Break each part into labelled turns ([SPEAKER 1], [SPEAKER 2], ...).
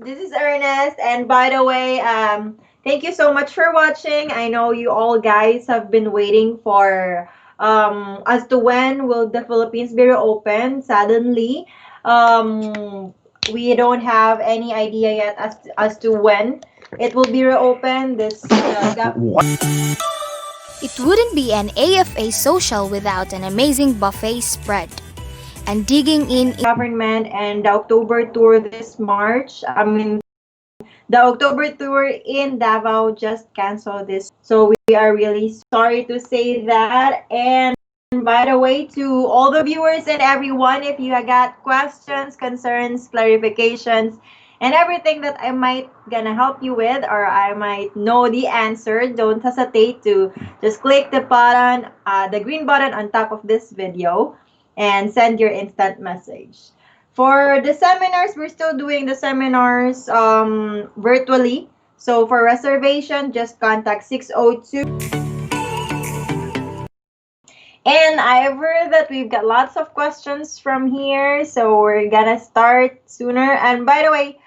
[SPEAKER 1] This is Ernest, and by the way, thank you so much for watching. I know you all guys have been waiting for as to when will the Philippines be reopened. Suddenly, we don't have any idea yet as to when it will be reopened.
[SPEAKER 2] It wouldn't be an AFA social without an amazing buffet spread. And digging in
[SPEAKER 1] Government and the October tour this March. The October tour in Davao just canceled this. So we are really sorry to say that. And by the way, to all the viewers and everyone, if you got questions, concerns, clarifications, and everything that I might gonna help you with or I might know the answer, don't hesitate to just click the green button on top of this video and send your instant message. For the seminars, we're still doing the seminars virtually. So for reservation, just contact 602. And I've heard that we've got lots of questions from here, so we're gonna start sooner. And by the way,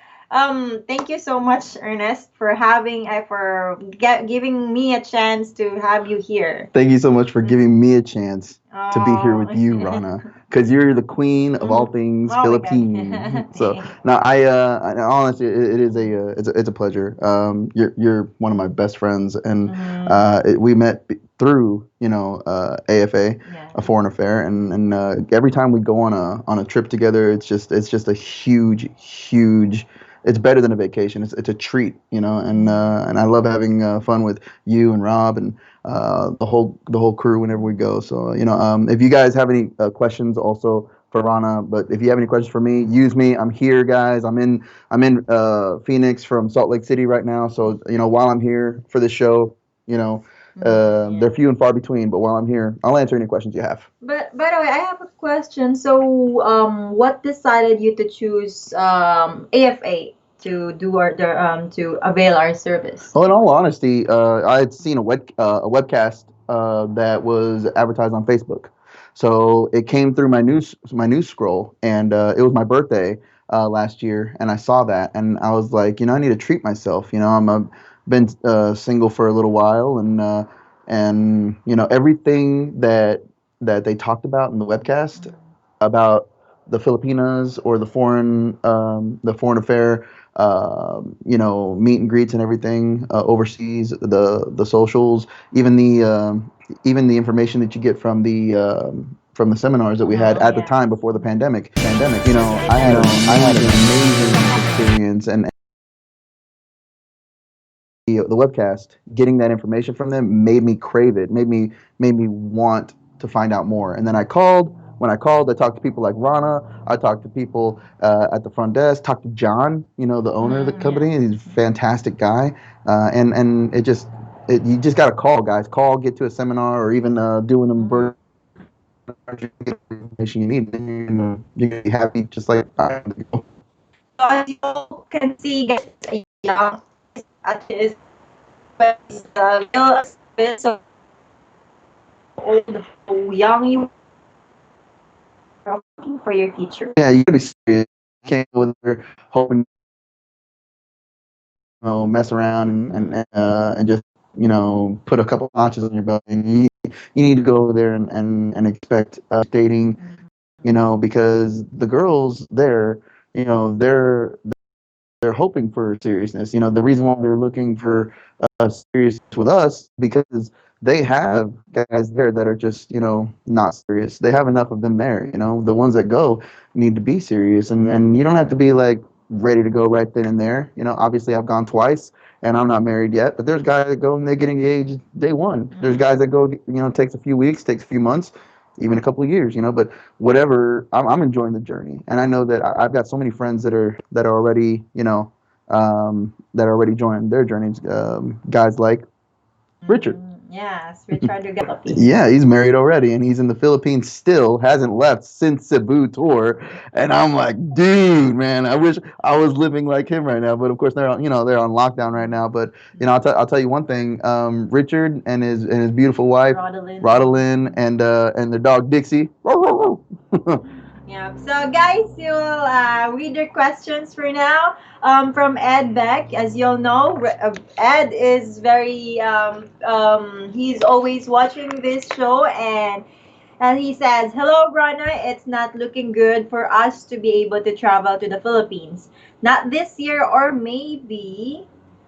[SPEAKER 1] thank you so much, Ernest, for giving me a chance to have you here.
[SPEAKER 3] Thank you so much for giving me a chance to be here with you,
[SPEAKER 1] Oh.
[SPEAKER 3] Rana, because you're the queen of all things
[SPEAKER 1] Oh my God.
[SPEAKER 3] Philippine. So now honestly, it's a pleasure. You're one of my best friends, and we met through AFA,
[SPEAKER 1] Yeah.
[SPEAKER 3] a foreign affair, and every time we go on a trip together, it's just a huge. It's better than a vacation. It's a treat, and I love having fun with you and Rob and the whole crew whenever we go. So if you guys have any questions also for Rana, but if you have any questions for me, use me. I'm here, guys. I'm in Phoenix from Salt Lake City right now. So while I'm here for this show, they're few and far between. But while I'm here, I'll answer any questions you have.
[SPEAKER 1] But by the way, I have a question. So, what decided you to choose AFA to avail our service?
[SPEAKER 3] Well, in all honesty, I had seen a webcast that was advertised on Facebook. So it came through my news scroll, and it was my birthday last year, and I saw that, and I was like, I need to treat myself. I'm been single for a little while, and everything that they talked about in the webcast about the Filipinas or the foreign affair, meet and greets and everything overseas, the socials, even the information that you get from the seminars that we had at the time before the pandemic. I had an amazing experience, and the webcast, getting that information from them made me crave it, made me want to find out more. And then I called. When I called, I talked to people like Rana. I talked to people at the front desk. Talked to John, the owner of the company. He's a fantastic guy. And you just got to call, guys. Call, get to a seminar, or even doing them virtual information you need. And you're gonna be happy, just like I am.
[SPEAKER 1] So as you can see, guys, a young at his but he's real service. So old, how young you are looking for your future.
[SPEAKER 3] Yeah, you gotta be serious. You can't go with her hoping mess around and just put a couple notches on your belt. And you need to go over there and expect dating, because the girls there, they're hoping for seriousness. The reason why they're looking for serious with us, because they have guys there that are just not serious. They have enough of them there. The ones that go need to be serious, and you don't have to be like ready to go right then and there. Obviously I've gone twice and I'm not married yet, but there's guys that go and they get engaged day one. There's guys that go, takes a few weeks, takes a few months, even a couple of years. But whatever, I'm enjoying the journey, and I know that I've got so many friends that are already that are already joined their journeys. Guys like Richard.
[SPEAKER 1] Yes, Richard Philippines.
[SPEAKER 3] Yeah, he's married already, and he's in the Philippines still, hasn't left since Cebu tour. And I'm like, dude, man, I wish I was living like him right now. But of course, they're on lockdown right now. But I'll tell you one thing. Richard and his beautiful wife,
[SPEAKER 1] Rodalyn.
[SPEAKER 3] Rodalyn, and their dog Dixie.
[SPEAKER 1] Yeah. So, guys, you'll read your questions for now. From Ed Beck, as you'll know, Ed is very he's always watching this show, and he says, "Hello, Rana. It's not looking good for us to be able to travel to the Philippines. Not this year, or maybe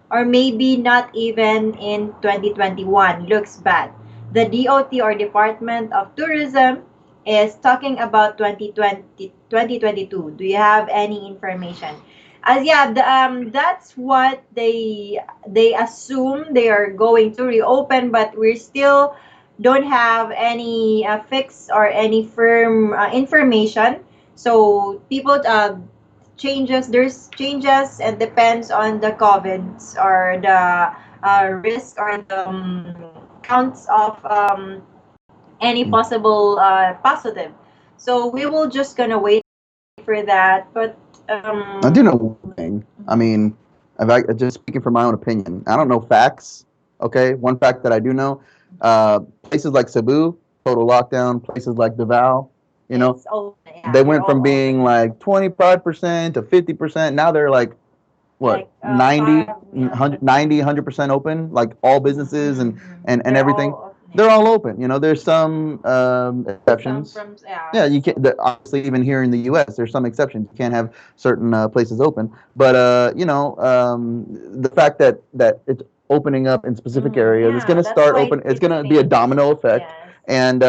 [SPEAKER 1] not even in 2021. Looks bad. The DOT, or Department of Tourism, is talking about 2020, 2022. Do you have any information?" As yeah, that's what they assume they are going to reopen, but we're still don't have any fix or any firm information. So people changes there's changes and depends on the covids or the risk or the counts of any possible positive. So we will just gonna wait for that. But
[SPEAKER 3] I do know one thing. I mean, if I just speaking from my own opinion, I don't know facts. Okay, one fact that I do know: places like Cebu, total lockdown. Places like Davao, you know,
[SPEAKER 1] it's open. Yeah,
[SPEAKER 3] they
[SPEAKER 1] they're
[SPEAKER 3] went
[SPEAKER 1] all
[SPEAKER 3] from being
[SPEAKER 1] open.
[SPEAKER 3] like 25% to 50%. Now they're like what
[SPEAKER 1] Like
[SPEAKER 3] 90,
[SPEAKER 1] five, yeah.
[SPEAKER 3] 100, 90, 100% open. Like all businesses and
[SPEAKER 1] They're
[SPEAKER 3] everything,
[SPEAKER 1] all open.
[SPEAKER 3] they're
[SPEAKER 1] Yeah.
[SPEAKER 3] all open. There's some
[SPEAKER 1] Some
[SPEAKER 3] exceptions.
[SPEAKER 1] from yeah.
[SPEAKER 3] Yeah, you can't.
[SPEAKER 1] So
[SPEAKER 3] Obviously, even here in the U.S., there's some exceptions. You can't have certain places open. But the fact that it's opening up in specific areas, it's going
[SPEAKER 1] yeah,
[SPEAKER 3] to
[SPEAKER 1] that's
[SPEAKER 3] start
[SPEAKER 1] why
[SPEAKER 3] open. It's going
[SPEAKER 1] it's
[SPEAKER 3] to be a
[SPEAKER 1] changing.
[SPEAKER 3] domino effect.
[SPEAKER 1] Yes.
[SPEAKER 3] And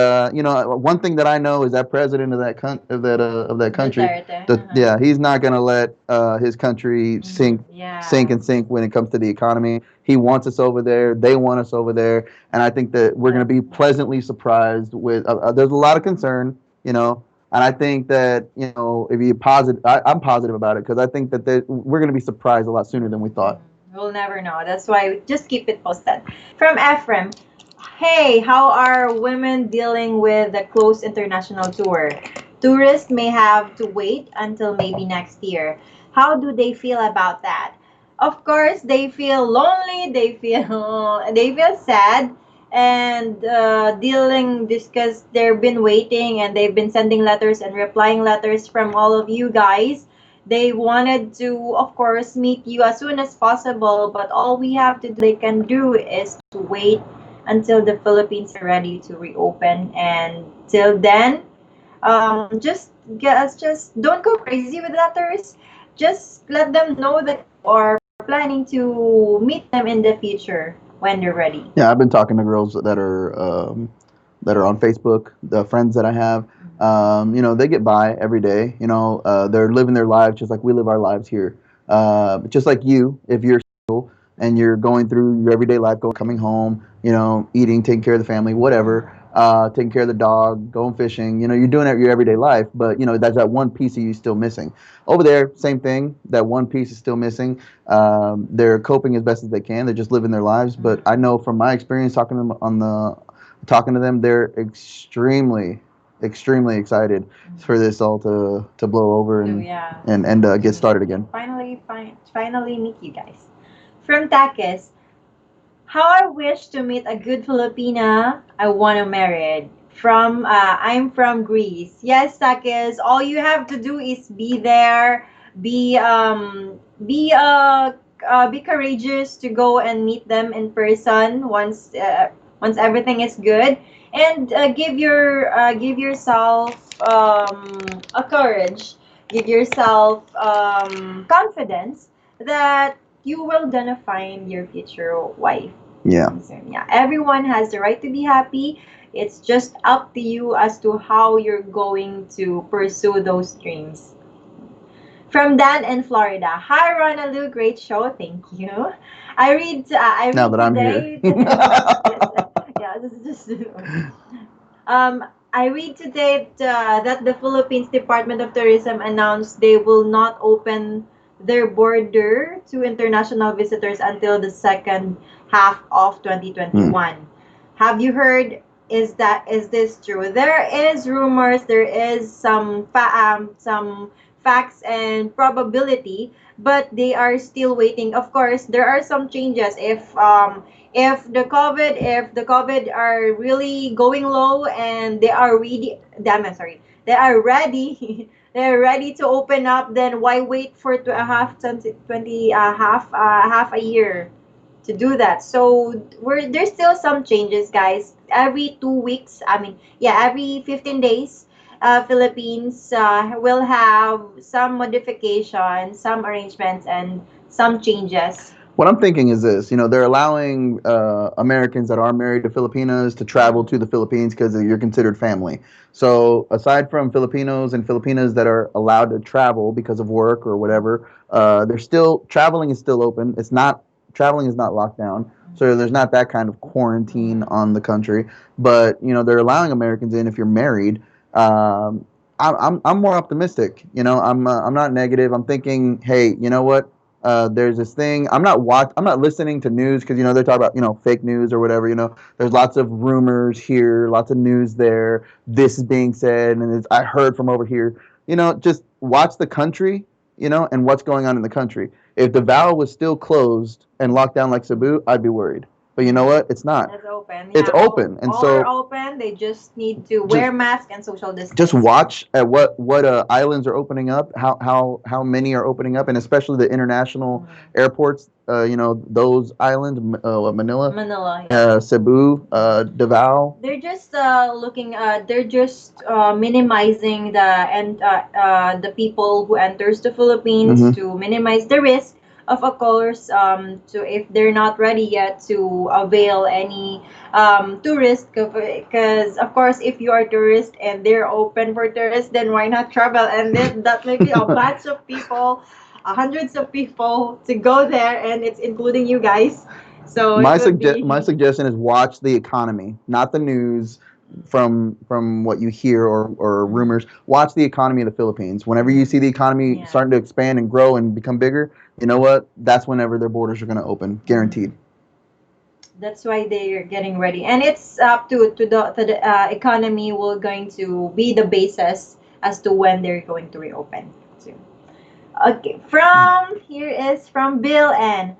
[SPEAKER 3] one thing that I know is that president of that country,
[SPEAKER 1] Duterte. Uh-huh.
[SPEAKER 3] yeah, he's not going to let his country sink
[SPEAKER 1] Yeah.
[SPEAKER 3] and sink when it comes to the economy. He wants us over there. They want us over there, and I think that we're going to be pleasantly surprised with. There's a lot of concern, and I think that if you positive, I'm positive about it because I think that we're going to be surprised a lot sooner than we thought.
[SPEAKER 1] We'll never know. That's why just keep it posted. From Ephraim, hey, how are women dealing with the closed international tour? Tourists may have to wait until maybe next year. How do they feel about that? Of course, they feel lonely. They feel sad, and dealing this because they've been waiting and they've been sending letters and replying letters from all of you guys. They wanted to, of course, meet you as soon as possible, but all we have to they can do is to wait until the Philippines are ready to reopen. And till then, just don't go crazy with letters. Just let them know that you are planning to meet them in the future when they're ready.
[SPEAKER 3] Yeah, I've been talking to girls that are on Facebook, the friends that I have. They get by every day. They're living their lives just like we live our lives here. Just like you, if you're single and you're going through your everyday life, going, coming home, eating, taking care of the family, whatever, taking care of the dog, going fishing. You're doing it your everyday life, but that's that one piece of you still missing. Over there, same thing. That one piece is still missing. They're coping as best as they can. They're just living their lives. But I know from my experience talking to them, they're extremely, extremely excited for this all to blow over
[SPEAKER 1] So
[SPEAKER 3] and
[SPEAKER 1] yeah,
[SPEAKER 3] get started again.
[SPEAKER 1] finally meet you guys. From Takis, how I wish to meet a good Filipina I want to marry. I'm from Greece. Yes, Takis. All you have to do is be there, be be courageous to go and meet them in person once everything is good, and give yourself a courage, give yourself confidence that you will gonna find your future wife.
[SPEAKER 3] Yeah.
[SPEAKER 1] So, yeah, everyone has the right to be happy. It's just up to you as to how you're going to pursue those dreams. From Dan in Florida. Hi, Ronalu. Great show. Thank you. I
[SPEAKER 3] Now
[SPEAKER 1] read
[SPEAKER 3] that I'm here.
[SPEAKER 1] today. Yeah, this is just. I read today that the Philippines Department of Tourism announced they will not open their border to international visitors until the second half of 2021. Have you heard? Is this true? There is rumors. There is some facts and probability, but they are still waiting. Of course, there are some changes if the COVID are really going low and they are really damn sorry they are ready. They're ready to open up. Then why wait for to a half 20 half a year to do that? So we're there's still some changes, guys. Every 2 weeks, I mean, yeah, every 15 days, Philippines will have some modifications, some arrangements, and some changes.
[SPEAKER 3] What I'm thinking is this, they're allowing Americans that are married to Filipinas to travel to the Philippines because you're considered family. So aside from Filipinos and Filipinas that are allowed to travel because of work or whatever, they're still traveling is still open. It's not traveling is not locked down. So there's not that kind of quarantine on the country, but they're allowing Americans in if you're married. I'm more optimistic. I'm not negative. I'm thinking, hey, you know what? There's this thing. I'm not listening to news because they talk about fake news or whatever. There's lots of rumors here, lots of news there. This is being said, and I heard from over here. Just watch the country. And what's going on in the country. If Davao was still closed and locked down like Cebu, I'd be worried. But you know what? It's not.
[SPEAKER 1] It's open.
[SPEAKER 3] It's
[SPEAKER 1] Yeah,
[SPEAKER 3] open, and
[SPEAKER 1] all are
[SPEAKER 3] so
[SPEAKER 1] open. They just need to
[SPEAKER 3] just
[SPEAKER 1] wear mask and social distance.
[SPEAKER 3] just watch at what islands are opening up, how many are opening up, and especially the international airports. Those islands, Manila,
[SPEAKER 1] Manila, yeah.
[SPEAKER 3] Cebu, Davao.
[SPEAKER 1] They're just looking. They're just minimizing the people who enters the Philippines
[SPEAKER 3] Mhm.
[SPEAKER 1] to minimize the risk of a course to if they're not ready yet to avail any tourist, because of course if you are tourist and they're open for tourists, then why not travel? And then that may be a batch of people, hundreds of people to go there, and it's including you guys. So it would
[SPEAKER 3] My
[SPEAKER 1] be.
[SPEAKER 3] suggestion is watch the economy, not the news from what you hear or rumors. Watch the economy of the Philippines. Whenever you see the economy
[SPEAKER 1] Yeah.
[SPEAKER 3] starting to expand and grow and become bigger, you know what? That's whenever their borders are going to open, guaranteed.
[SPEAKER 1] That's why they're getting ready, and it's up to the economy will going to be the basis as to when they're going to reopen. So, okay, from here is from Bill and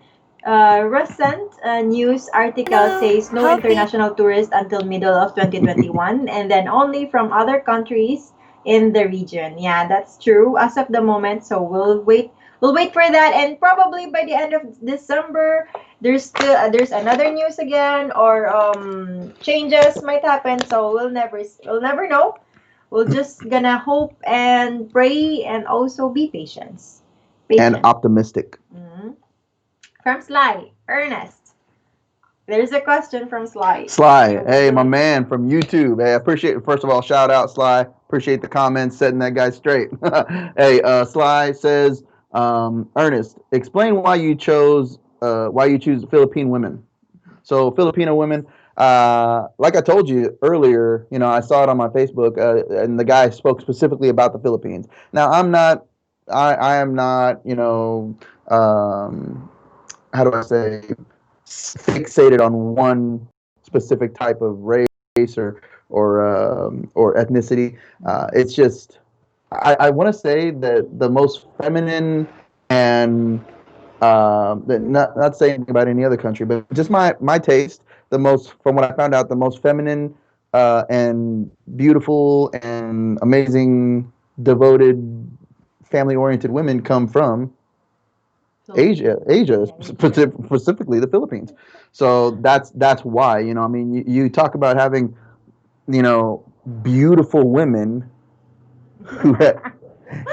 [SPEAKER 1] recent news article says no international tourists until middle of 2021, and then only from other countries in the region. Yeah, that's true as of the moment. So we'll wait. We'll wait for that, and probably by the end of December, there's another news again, or changes might happen. So we'll never know. We're just gonna hope and pray and also be patient.
[SPEAKER 3] And
[SPEAKER 1] Patient.
[SPEAKER 3] optimistic.
[SPEAKER 1] Mhm. From Sly, Ernest. There's a question from Sly.
[SPEAKER 3] Sly, hey, my man from YouTube. Hey, I appreciate it. First of all, shout out Sly. Appreciate the comments, setting that guy straight. Hey, Sly says, Ernest, explain why you choose Philippine women. So Filipino women, like I told you earlier, I saw it on my Facebook, and the guy spoke specifically about the Philippines. Now I am not, how do I say, fixated on one specific type of race or ethnicity. It's just I want to say that the most feminine and not saying anything about any other country, but just my taste, the most from what I found out, the most feminine and beautiful and amazing, devoted, family-oriented women come from Asia, specifically the Philippines. So that's why, I mean, you talk about having, you know, beautiful women who have,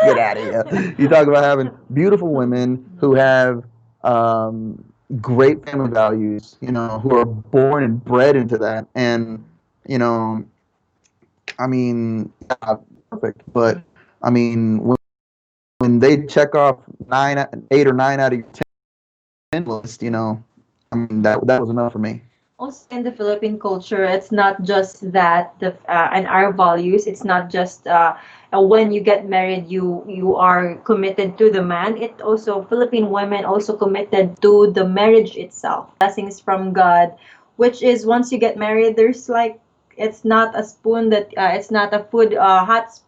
[SPEAKER 3] get out of here. You talk about having beautiful women who have um, great family values, who are born and bred into that, and you know, I mean, yeah, perfect. But I mean, when they check off 8 or 9 out of your 10 list, I mean that was enough for me.
[SPEAKER 1] Also in the Philippine culture, it's not just that the and our values. It's not just when you get married, you are committed to the man. It also Philippine women also committed to the marriage itself. Blessings from God, which is once you get married, there's like it's not a spoon that it's not a food
[SPEAKER 3] Hot
[SPEAKER 1] hot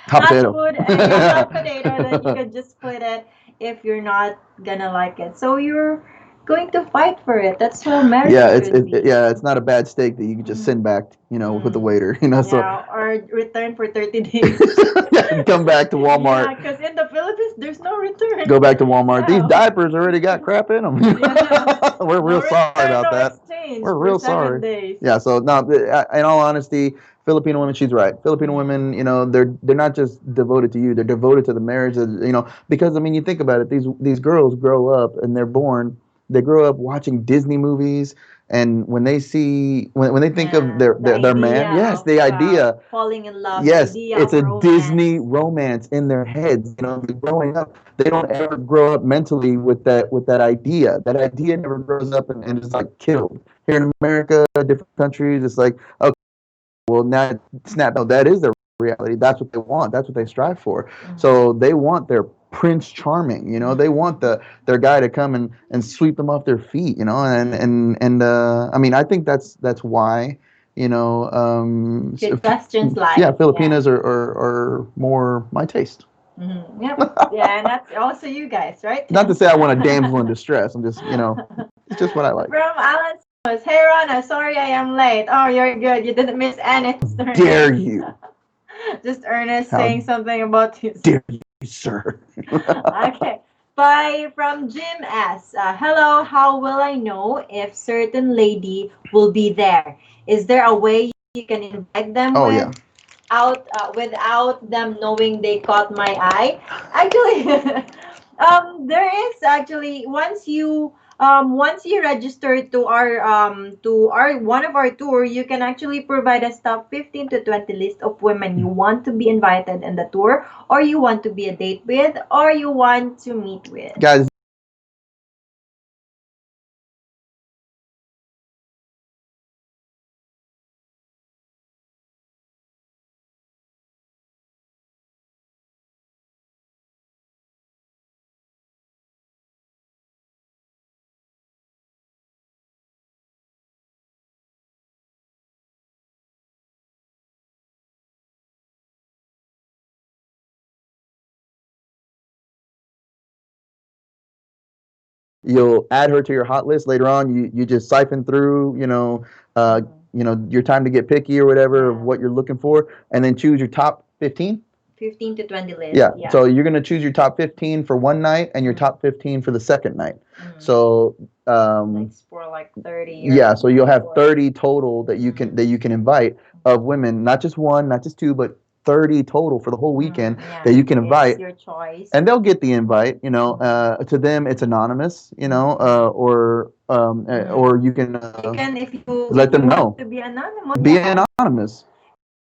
[SPEAKER 3] potato.
[SPEAKER 1] food hot potato that you could just split it if you're not gonna like it. So going to fight for it. That's how marriage
[SPEAKER 3] Yeah,
[SPEAKER 1] should be.
[SPEAKER 3] yeah, it's not a bad steak that you can just
[SPEAKER 1] Mm.
[SPEAKER 3] send back, with the
[SPEAKER 1] Mm.
[SPEAKER 3] waiter, so
[SPEAKER 1] Yeah, or return for 30 days.
[SPEAKER 3] yeah, come back to
[SPEAKER 1] Yeah,
[SPEAKER 3] Walmart.
[SPEAKER 1] because in the Philippines, there's no return.
[SPEAKER 3] Go back to Walmart. These
[SPEAKER 1] Yeah.
[SPEAKER 3] diapers already got crap in them.
[SPEAKER 1] Yeah.
[SPEAKER 3] We're
[SPEAKER 1] No
[SPEAKER 3] real sorry
[SPEAKER 1] return,
[SPEAKER 3] about
[SPEAKER 1] no
[SPEAKER 3] that.
[SPEAKER 1] exchange
[SPEAKER 3] We're
[SPEAKER 1] for
[SPEAKER 3] real
[SPEAKER 1] seven
[SPEAKER 3] sorry.
[SPEAKER 1] days.
[SPEAKER 3] Yeah. So no, in all honesty, Filipino women, she's right. Filipino women,
[SPEAKER 1] Mm.
[SPEAKER 3] they're not just devoted to you; they're devoted to the marriage. Because I mean, you think about it. These girls grow up and they're born. They grow up watching Disney movies, and when they see when they think of
[SPEAKER 1] Yeah, the
[SPEAKER 3] their man,
[SPEAKER 1] idea
[SPEAKER 3] yes,
[SPEAKER 1] of
[SPEAKER 3] the idea.
[SPEAKER 1] falling in love, the
[SPEAKER 3] Yes,
[SPEAKER 1] idea
[SPEAKER 3] it's
[SPEAKER 1] of
[SPEAKER 3] a Disney
[SPEAKER 1] romance.
[SPEAKER 3] romance in their heads. Growing up, they don't ever grow up mentally with that idea. That idea never grows up and is like killed. Here in America, different countries, it's like, okay, well now snap. No, that is their reality. That's what they want. That's what they strive for. So they want their Prince Charming. They want their guy to come and sweep them off their feet. I mean, I think that's why.
[SPEAKER 1] Good questions
[SPEAKER 3] Yeah,
[SPEAKER 1] like, yeah.
[SPEAKER 3] Filipinas are more my taste.
[SPEAKER 1] Yep. Yeah, and that's also you guys, right?
[SPEAKER 3] Not to say I want a damsel in distress. I'm just, it's just what I like.
[SPEAKER 1] From Alan Samus, hey Rana, sorry I am late. Oh, you're good. You didn't miss anything,
[SPEAKER 3] Dare
[SPEAKER 1] Ernest.
[SPEAKER 3] you?
[SPEAKER 1] Just Ernest
[SPEAKER 3] How
[SPEAKER 1] saying something about his.
[SPEAKER 3] dare you, sir?
[SPEAKER 1] Okay. Bye from Jim S. Hello, how will I know if certain lady will be there? Is there a way you can invite them
[SPEAKER 3] Oh yeah.
[SPEAKER 1] without them knowing they caught my eye? Actually, there is actually once you register to our one of our tour, you can actually provide us top 15 to 20 list of women you want to be invited in the tour, or you want to be a date with, or you want to meet with.
[SPEAKER 3] Guys, you'll add her to your hot list later on. You just siphon through, your time to get picky or whatever of
[SPEAKER 1] Yeah.
[SPEAKER 3] what you're looking for, and then choose your top 15.
[SPEAKER 1] 15 to 20 list.
[SPEAKER 3] Yeah.
[SPEAKER 1] Yeah.
[SPEAKER 3] So you're gonna choose your top 15 for one night and your top 15 for the second night. So
[SPEAKER 1] Like for like 30
[SPEAKER 3] yeah, so you'll have
[SPEAKER 1] more.
[SPEAKER 3] 30 total that you can invite of women, not just one, not just two, but 30 total for the whole weekend
[SPEAKER 1] Yeah.
[SPEAKER 3] that you can invite,
[SPEAKER 1] It's your choice.
[SPEAKER 3] and they'll get the invite. To them it's anonymous, or you can
[SPEAKER 1] You can
[SPEAKER 3] let
[SPEAKER 1] if you
[SPEAKER 3] them
[SPEAKER 1] want
[SPEAKER 3] know,
[SPEAKER 1] to be anonymous,
[SPEAKER 3] be
[SPEAKER 1] yeah.
[SPEAKER 3] anonymous.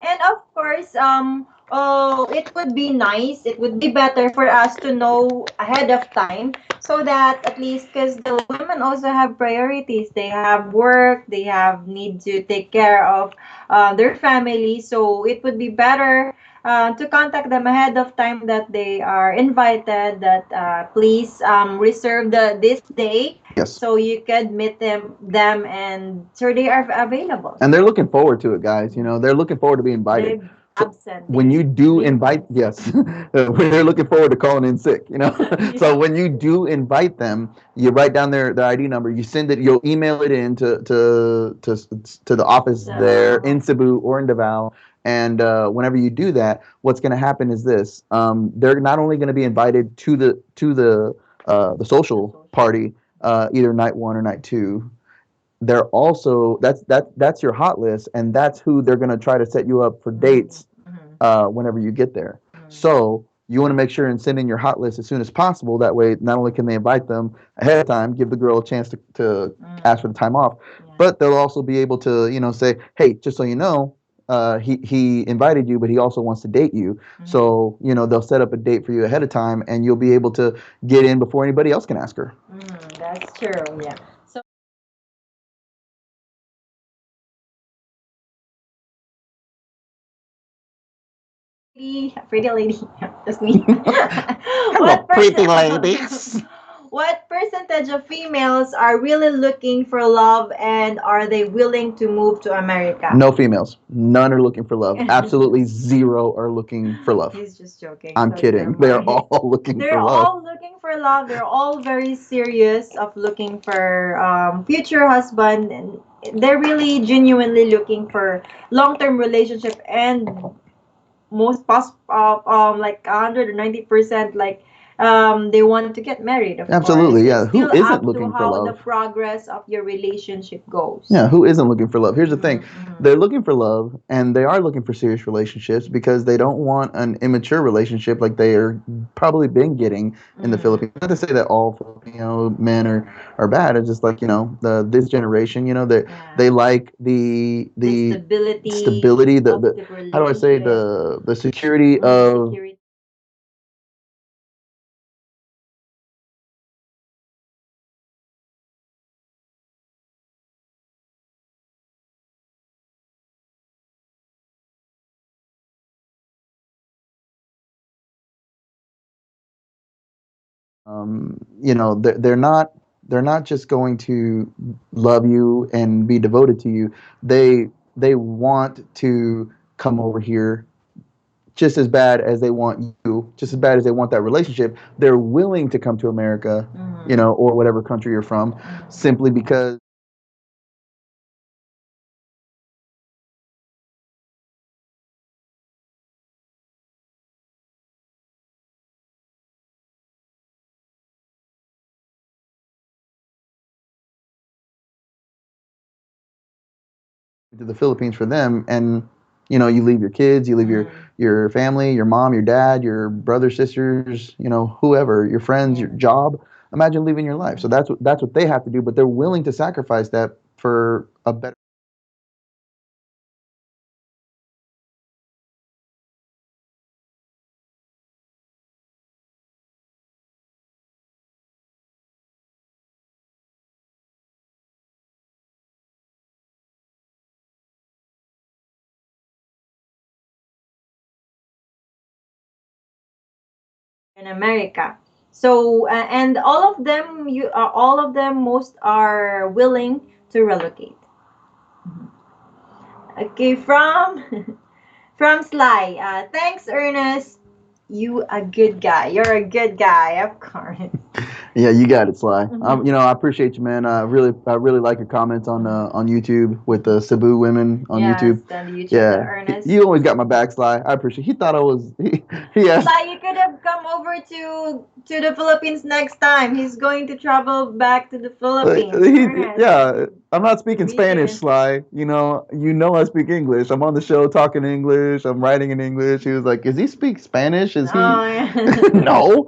[SPEAKER 1] And of course, it would be nice. It would be better for us to know ahead of time so that at least because the women also have priorities. They have work. They have need to take care of their family. So it would be better to contact them ahead of time that they are invited. That please reserve this day
[SPEAKER 3] Yes.
[SPEAKER 1] so you could meet them and so they are available.
[SPEAKER 3] And they're looking forward to it, guys. They're looking forward to being invited.
[SPEAKER 1] They're
[SPEAKER 3] So
[SPEAKER 1] absent.
[SPEAKER 3] when you do
[SPEAKER 1] Leave
[SPEAKER 3] invite,
[SPEAKER 1] home.
[SPEAKER 3] yes, when they're looking forward to calling in sick. So
[SPEAKER 1] Yeah.
[SPEAKER 3] when you do invite them, you write down their ID number. You send it. You'll email it in to the office there in Cebu or in Davao. And whenever you do that, what's going to happen is this: they're not only going to be invited to the social party, either night one or night two. They're also that's your hot list, and that's who they're going to try to set you up for dates whenever you get there. So you want to make sure and send in your hot list as soon as possible. That way, not only can they invite them ahead of time, give the girl a chance to ask for the time off, but they'll also be able to say, hey, just so you know, he invited you, but he also wants to date you. So they'll set up a date for you ahead of time, and you'll be able to get in before anybody else can ask her.
[SPEAKER 1] That's true. Yeah. So pretty lady, just me.
[SPEAKER 3] Hello,
[SPEAKER 1] what
[SPEAKER 3] pretty
[SPEAKER 1] percent?
[SPEAKER 3] ladies.
[SPEAKER 1] What percentage of females are really looking for love, and are they willing to move to America?
[SPEAKER 3] No females. None are looking for love. Absolutely zero are looking for love.
[SPEAKER 1] He's just joking.
[SPEAKER 3] I'm
[SPEAKER 1] So
[SPEAKER 3] kidding.
[SPEAKER 1] never
[SPEAKER 3] They are
[SPEAKER 1] mind.
[SPEAKER 3] all looking
[SPEAKER 1] They're
[SPEAKER 3] for love.
[SPEAKER 1] all looking for love. They're all very serious of looking for future husband, and they're really genuinely looking for long-term relationship, and most like 190%, like they want to get married, of course.
[SPEAKER 3] Absolutely, yeah.
[SPEAKER 1] It's
[SPEAKER 3] Who
[SPEAKER 1] still
[SPEAKER 3] isn't
[SPEAKER 1] up to
[SPEAKER 3] looking for
[SPEAKER 1] how the
[SPEAKER 3] love?
[SPEAKER 1] progress of your relationship goes.
[SPEAKER 3] Yeah, who isn't looking for love? Here's the thing.
[SPEAKER 1] Mhm.
[SPEAKER 3] They're looking for love and they are looking for serious relationships because they don't want an immature relationship like they are probably been getting in the
[SPEAKER 1] Mhm.
[SPEAKER 3] Philippines. Not to say that all Filipino men are bad. It's just like, this generation, they
[SPEAKER 1] Yeah.
[SPEAKER 3] like
[SPEAKER 1] The
[SPEAKER 3] the
[SPEAKER 1] stability
[SPEAKER 3] stability,
[SPEAKER 1] of
[SPEAKER 3] the
[SPEAKER 1] the
[SPEAKER 3] how do I say,
[SPEAKER 1] relationship.
[SPEAKER 3] the security of
[SPEAKER 1] Security.
[SPEAKER 3] they're not just going to love you and be devoted to you. They want to come over here just as bad as they want you, just as bad as they want that relationship. They're willing to come to America, or whatever country you're from, simply because to the Philippines for them, and you leave your kids, you leave your family, your mom, your dad, your brothers, sisters, whoever, your friends, your job. Imagine leaving your life. So that's what they have to do, but they're willing to sacrifice that for a better
[SPEAKER 1] In America. So and all of them most are willing to relocate. Okay, from from Sly. Thanks, Ernest. You a good guy. You're a good guy, of course.
[SPEAKER 3] Yeah, you got it, Sly. I appreciate you, man. I really like your comments on YouTube with the Cebu women on
[SPEAKER 1] Yes,
[SPEAKER 3] YouTube.
[SPEAKER 1] on YouTube,
[SPEAKER 3] Yeah,
[SPEAKER 1] Ernest.
[SPEAKER 3] you always got my back, Sly. I appreciate. He thought I was. He asked.
[SPEAKER 1] Sly, you could have come over to the Philippines next time. He's going to travel back to the Philippines. Ernest.
[SPEAKER 3] Yeah, I'm not speaking
[SPEAKER 1] We
[SPEAKER 3] Spanish,
[SPEAKER 1] didn't.
[SPEAKER 3] Sly. I speak English. I'm on the show talking English. I'm writing in English. He was like, "Does he speak Spanish? Is he?"
[SPEAKER 1] Oh, yeah.
[SPEAKER 3] No.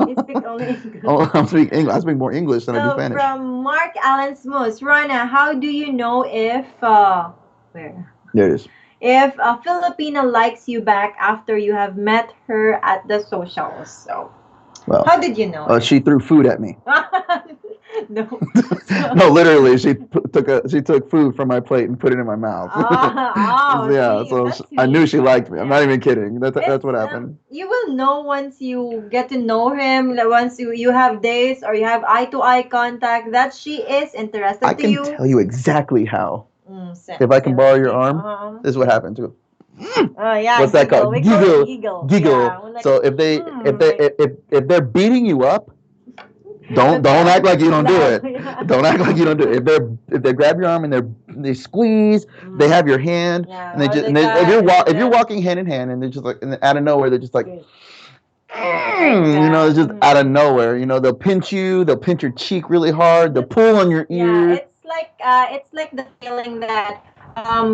[SPEAKER 1] He speaks only English.
[SPEAKER 3] Oh, I'm speaking English. I speak more English than I do
[SPEAKER 1] So
[SPEAKER 3] Spanish.
[SPEAKER 1] from Mark Allen Smoos, Rana, how do you know if where
[SPEAKER 3] There it is.
[SPEAKER 1] if a Filipina likes you back after you have met her at the socials? So
[SPEAKER 3] Well,
[SPEAKER 1] how did you know it?
[SPEAKER 3] she threw food at me.
[SPEAKER 1] No.
[SPEAKER 3] No, literally, she took food from my plate and put it in my mouth. Yeah,
[SPEAKER 1] Sweet.
[SPEAKER 3] so
[SPEAKER 1] That's
[SPEAKER 3] I knew
[SPEAKER 1] sweet.
[SPEAKER 3] she liked me. I'm not
[SPEAKER 1] Yeah.
[SPEAKER 3] even kidding. That's
[SPEAKER 1] It's
[SPEAKER 3] what happened.
[SPEAKER 1] you will know once you get to know him, like once you have dates or you have eye to eye contact that she is
[SPEAKER 3] I
[SPEAKER 1] interested to
[SPEAKER 3] can
[SPEAKER 1] you.
[SPEAKER 3] tell you exactly how.
[SPEAKER 1] Same,
[SPEAKER 3] If I can
[SPEAKER 1] same
[SPEAKER 3] borrow
[SPEAKER 1] with
[SPEAKER 3] your
[SPEAKER 1] you.
[SPEAKER 3] arm, this is what happened too.
[SPEAKER 1] Oh yeah,
[SPEAKER 3] What's that
[SPEAKER 1] giggle.
[SPEAKER 3] called?
[SPEAKER 1] We call it
[SPEAKER 3] Giggle,
[SPEAKER 1] giggle.
[SPEAKER 3] giggle.
[SPEAKER 1] Yeah, we're like,
[SPEAKER 3] So if they if they
[SPEAKER 1] like,
[SPEAKER 3] if they're beating you up, don't
[SPEAKER 1] but
[SPEAKER 3] don't act like you don't do
[SPEAKER 1] loud,
[SPEAKER 3] it.
[SPEAKER 1] yeah.
[SPEAKER 3] Don't act like you don't do it. If they grab your arm and they squeeze, they have your hand,
[SPEAKER 1] Yeah,
[SPEAKER 3] and they
[SPEAKER 1] or
[SPEAKER 3] just
[SPEAKER 1] they
[SPEAKER 3] and they,
[SPEAKER 1] got
[SPEAKER 3] if you're walking hand in hand and they're just like and out of nowhere they're just like it's just out of nowhere. They'll pinch you, they'll pinch your cheek really hard, they'll pull on your
[SPEAKER 1] yeah,
[SPEAKER 3] ear.
[SPEAKER 1] it's like the feeling that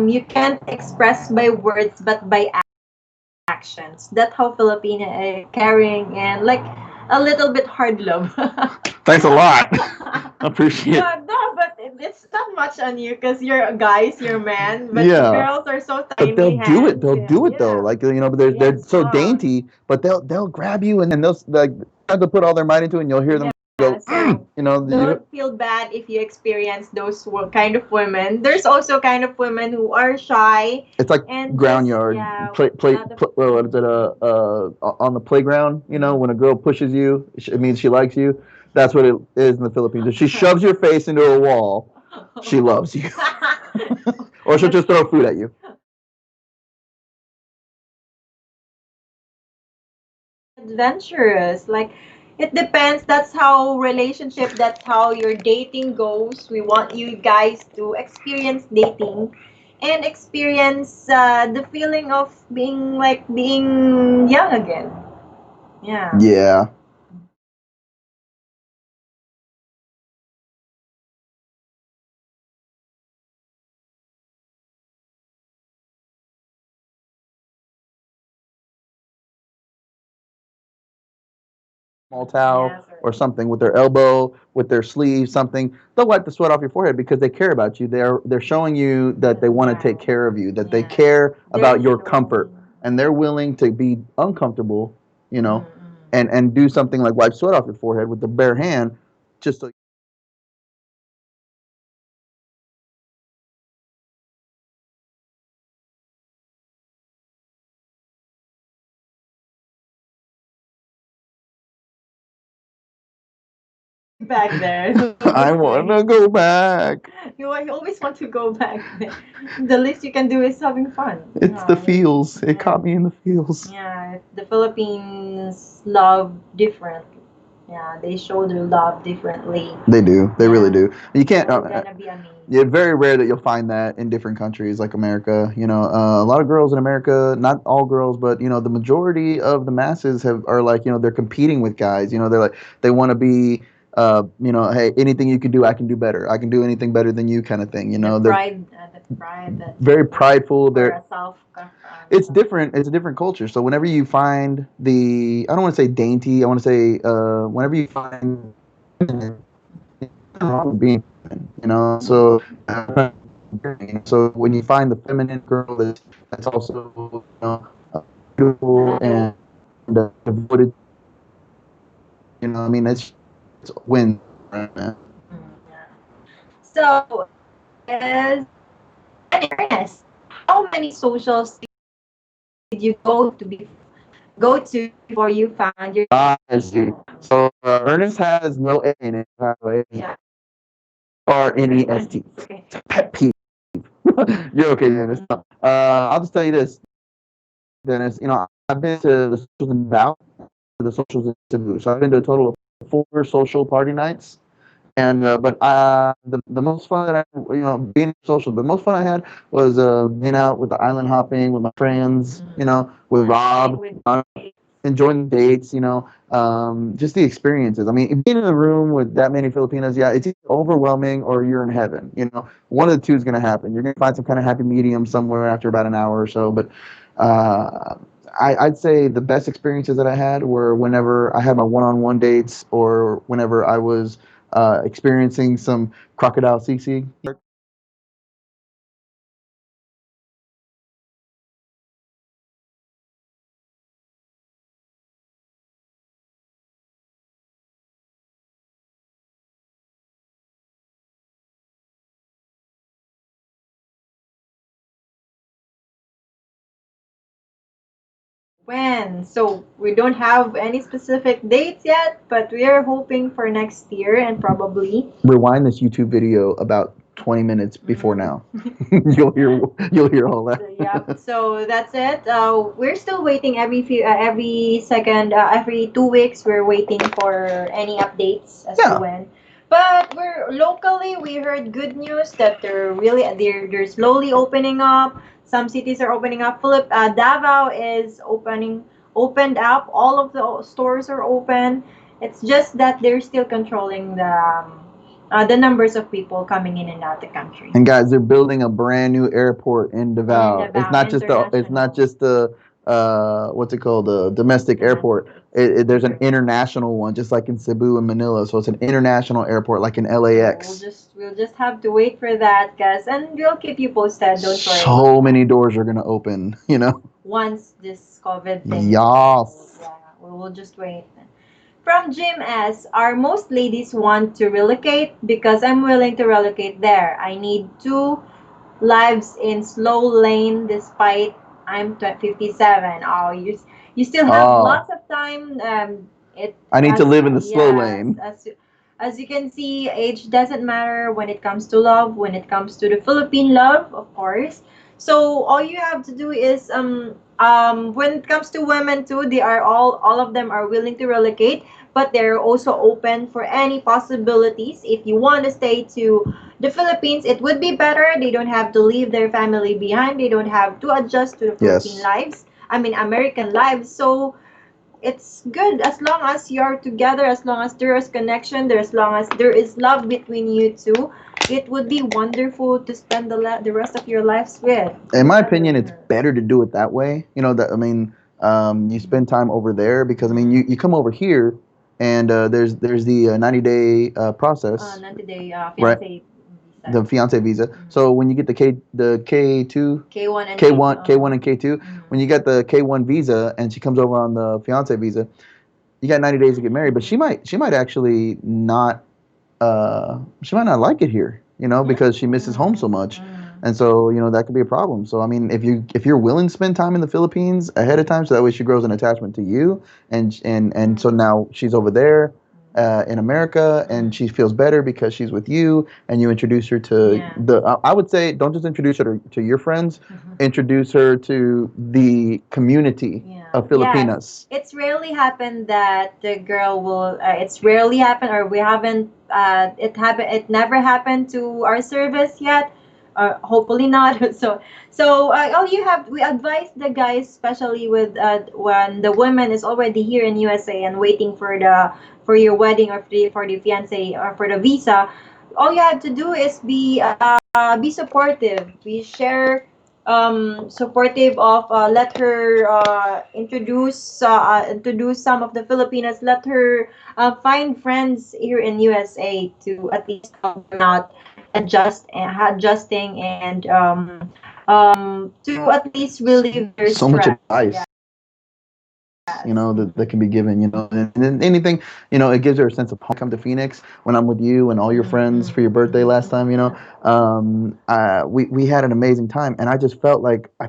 [SPEAKER 1] you can't express by words but by actions. That's how Filipina is carrying and like a little bit hard love.
[SPEAKER 3] Thanks a lot. Appreciate it.
[SPEAKER 1] No, but it's not much on you because you're a guys, you're man, but
[SPEAKER 3] Yeah.
[SPEAKER 1] girls are so
[SPEAKER 3] But they'll
[SPEAKER 1] tiny
[SPEAKER 3] do it.
[SPEAKER 1] hands.
[SPEAKER 3] They'll
[SPEAKER 1] Yeah,
[SPEAKER 3] do it though.
[SPEAKER 1] yeah.
[SPEAKER 3] Like but they're
[SPEAKER 1] Yes,
[SPEAKER 3] so dainty. But they'll grab you and then they'll like have to put all their might into it. And you'll hear them
[SPEAKER 1] Yeah,
[SPEAKER 3] go.
[SPEAKER 1] so don't feel bad if you experience those kind of women. There's also kind of women who are shy
[SPEAKER 3] It's like
[SPEAKER 1] and
[SPEAKER 3] ground
[SPEAKER 1] just
[SPEAKER 3] yard.
[SPEAKER 1] yeah,
[SPEAKER 3] What is it? On the playground. When a girl pushes you, it means she likes you. That's what it is in the Philippines. If she shoves your face into a wall, she loves you. Or she'll just throw food at you.
[SPEAKER 1] Adventurous. Like it depends. That's how relationship. That's how your dating goes. We want you guys to experience dating and experience the feeling of being young again. Yeah.
[SPEAKER 3] Yeah. Small towel
[SPEAKER 1] Yes,
[SPEAKER 3] or something with their elbow, with their sleeve, something. They'll wipe the sweat off your forehead because they care about you. They're showing you that they want to take care of you, that they
[SPEAKER 1] Yeah.
[SPEAKER 3] care about your comfort,
[SPEAKER 1] showing.
[SPEAKER 3] and they're willing to be uncomfortable, you know,
[SPEAKER 1] Mm-mm.
[SPEAKER 3] and do something like wipe sweat off your forehead with the bare hand, just so
[SPEAKER 1] Back there. So
[SPEAKER 3] I
[SPEAKER 1] it's
[SPEAKER 3] want to
[SPEAKER 1] nice.
[SPEAKER 3] go back.
[SPEAKER 1] You always want to go back there. The least you can do is having fun.
[SPEAKER 3] It's the feels. It
[SPEAKER 1] Yeah.
[SPEAKER 3] caught me in the feels.
[SPEAKER 1] Yeah, the Philippines love differently. Yeah, they show their love differently.
[SPEAKER 3] They do. They really
[SPEAKER 1] Yeah.
[SPEAKER 3] do. You can't.
[SPEAKER 1] You're gonna be amazed.
[SPEAKER 3] Yeah, very rare that you'll find that in different countries like America. A lot of girls in America, not all girls, but the majority of the masses are like, they're competing with guys. They're like they want to be, hey, anything you can do, I can do better. I can do anything better than you, kind of thing. They're
[SPEAKER 1] The pride that
[SPEAKER 3] very prideful.
[SPEAKER 1] or
[SPEAKER 3] They're
[SPEAKER 1] a self.
[SPEAKER 3] It's different. It's a different culture. So whenever you find I don't want to say dainty. I want to say, whenever you find wrong with being feminine. So so when you find the feminine girl that's also beautiful and devoted, I mean it's a win, right, man?
[SPEAKER 1] Yeah. So, is and Ernest, how many socials did you go to before you found your?
[SPEAKER 3] I see. So Ernest has no A in it, by the way.
[SPEAKER 1] Yeah.
[SPEAKER 3] Rnest.
[SPEAKER 1] Okay.
[SPEAKER 3] Pet peeve. You're okay, Ernest. I'll just tell you this, Dennis. I've been to the socials in Davao, to the socials in Cebu. So I've been to a total of 4 social party nights. And but the most fun that being social, the most fun I had was being out with the island hopping with my friends, with Rob, enjoying the dates, just the experiences. I mean, being in a room with that many Filipinos, yeah, it's either overwhelming or you're in heaven. One of the two is going to happen. You're going to find some kind of happy medium somewhere after about an hour or so. But uh, I'd say the best experiences that I had were whenever I had my one-on-one dates or whenever I was experiencing some crocodile CC.
[SPEAKER 1] When? So we don't have any specific dates yet, but we are hoping for next year and probably.
[SPEAKER 3] Rewind this YouTube video about 20 minutes before now. You'll hear all that.
[SPEAKER 1] Yep. So that's it. We're still waiting every second, every 2 weeks. We're waiting for any updates as
[SPEAKER 3] Yeah.
[SPEAKER 1] to when. But we're locally. We heard good news that they're slowly opening up. Some cities are opening up. Davao is opened up. All of the stores are open. It's just that they're still controlling the numbers of people coming in and out the country.
[SPEAKER 3] And guys, they're building a brand new airport in Davao.
[SPEAKER 1] In
[SPEAKER 3] It's
[SPEAKER 1] Davao,
[SPEAKER 3] not just the what's it called, the domestic airport. There's an international one, just like in Cebu and Manila. So it's an international airport, like in LAX.
[SPEAKER 1] We'll just have to wait for that, guys, and we'll keep you posted. Don't worry.
[SPEAKER 3] So many doors are gonna open.
[SPEAKER 1] Once this COVID thing.
[SPEAKER 3] Yes.
[SPEAKER 1] Yeah, we'll just wait. From Jim S. Are most ladies want to relocate? Because I'm willing to relocate there. I need two lives in slow lane despite I'm 57. Oh, you still have
[SPEAKER 3] Oh.
[SPEAKER 1] lots of time it
[SPEAKER 3] I need to
[SPEAKER 1] as
[SPEAKER 3] live in the slow
[SPEAKER 1] yes,
[SPEAKER 3] lane.
[SPEAKER 1] as you can see, age doesn't matter when it comes to love, when it comes to the Philippine love, of course. So all you have to do is when it comes to women too, they are all of them are willing to relocate, but they're also open for any possibilities. If you want to stay to the Philippines, it would be better. They don't have to leave their family behind. They don't have to adjust to the Philippine
[SPEAKER 3] Yes.
[SPEAKER 1] lives. I mean American lives. So it's good as long as you're together, as long as there is connection, there as long as there is love between you two. It would be wonderful to spend the rest of your lives with
[SPEAKER 3] In my
[SPEAKER 1] each other.
[SPEAKER 3] opinion, it's better to do it that way. You know, that I mean, you spend time over there because I mean, you come over here, and there's the 90-day process,
[SPEAKER 1] 90-day
[SPEAKER 3] right?
[SPEAKER 1] fiance
[SPEAKER 3] The
[SPEAKER 1] visa.
[SPEAKER 3] fiance visa. So when you get the K2,
[SPEAKER 1] K1 and
[SPEAKER 3] K1,
[SPEAKER 1] K2.
[SPEAKER 3] K1 and K2, when you get the K1 visa and she comes over on the fiance visa, you got 90 days to get married. But she might actually not she might not like it here, you know, because she misses home so much. And so, you know, that could be a problem. So, I mean, if you're willing to spend time in the Philippines ahead of time, so that way she grows an attachment to you, and so now she's over there in America, and she feels better because she's with you, and you introduce her to
[SPEAKER 1] Yeah.
[SPEAKER 3] I would say don't just introduce her to your friends, introduce her to the community
[SPEAKER 1] Yeah.
[SPEAKER 3] of
[SPEAKER 1] Yes.
[SPEAKER 3] Filipinas.
[SPEAKER 1] It's rarely happened that the girl will. It's rarely happened, or we haven't. It happen. It never happened to our service yet. Hopefully not. So all you have, we advise the guys, especially with when the woman is already here in USA and waiting for your wedding or for the fiance or for the visa. All you have to do is be supportive. We share supportive of let her introduce some of the Filipinas. Let her find friends here in USA to at least help them out adjusting and to at least relieve their
[SPEAKER 3] So much
[SPEAKER 1] stress.
[SPEAKER 3] advice,
[SPEAKER 1] Yes.
[SPEAKER 3] you know, that can be given, you know, and then anything, you know, it gives her a sense of home. Come to Phoenix when I'm with you and all your friends for your birthday last time, you know, we had an amazing time, and I felt like I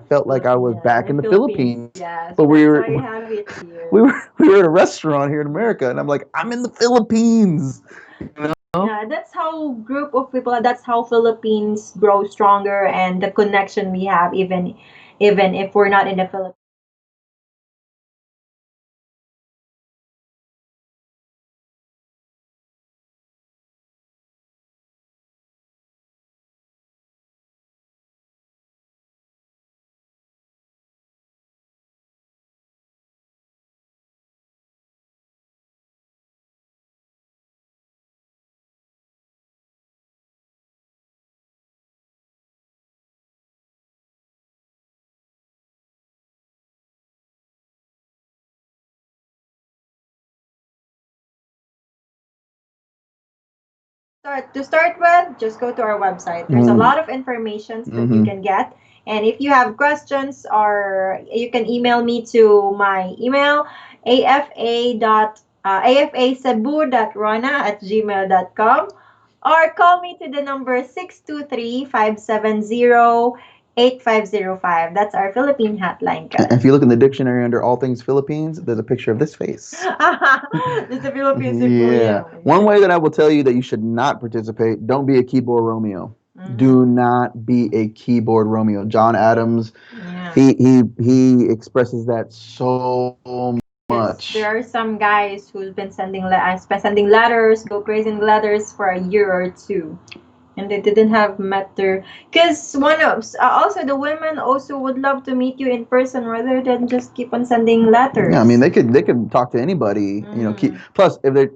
[SPEAKER 3] was back in the Philippines,
[SPEAKER 1] Yes,
[SPEAKER 3] but we
[SPEAKER 1] that's
[SPEAKER 3] were
[SPEAKER 1] why you have it here.
[SPEAKER 3] we were at a restaurant here in America, and I'm like, I'm in the Philippines, you know.
[SPEAKER 1] Yeah, that's how group of people. That's how Philippines grow stronger, and the connection we have, even if we're not in the Philippines. To start with, just go to our website. There's a lot of informations that you can get. And if you have questions, or you can email me to my email, afacebu.rona@gmail.com, or call me to the number 623-570-8505. That's our Philippine hotline,
[SPEAKER 3] And if
[SPEAKER 1] guys.
[SPEAKER 3] you look in the dictionary under all things Philippines, there's a picture of this face.
[SPEAKER 1] This is the Philippines for
[SPEAKER 3] Yeah.
[SPEAKER 1] you.
[SPEAKER 3] One way that I will tell you that you should not participate, don't be a keyboard Romeo. Do not be a keyboard Romeo. John Adams,
[SPEAKER 1] Yeah.
[SPEAKER 3] he expresses that so much.
[SPEAKER 1] There are some guys who's been sending letters, go crazy in letters for a year or two, and they didn't have met their. Because also the women also would love to meet you in person rather than just keep on sending letters.
[SPEAKER 3] Yeah, I mean they could talk to anybody, you know. Plus, if they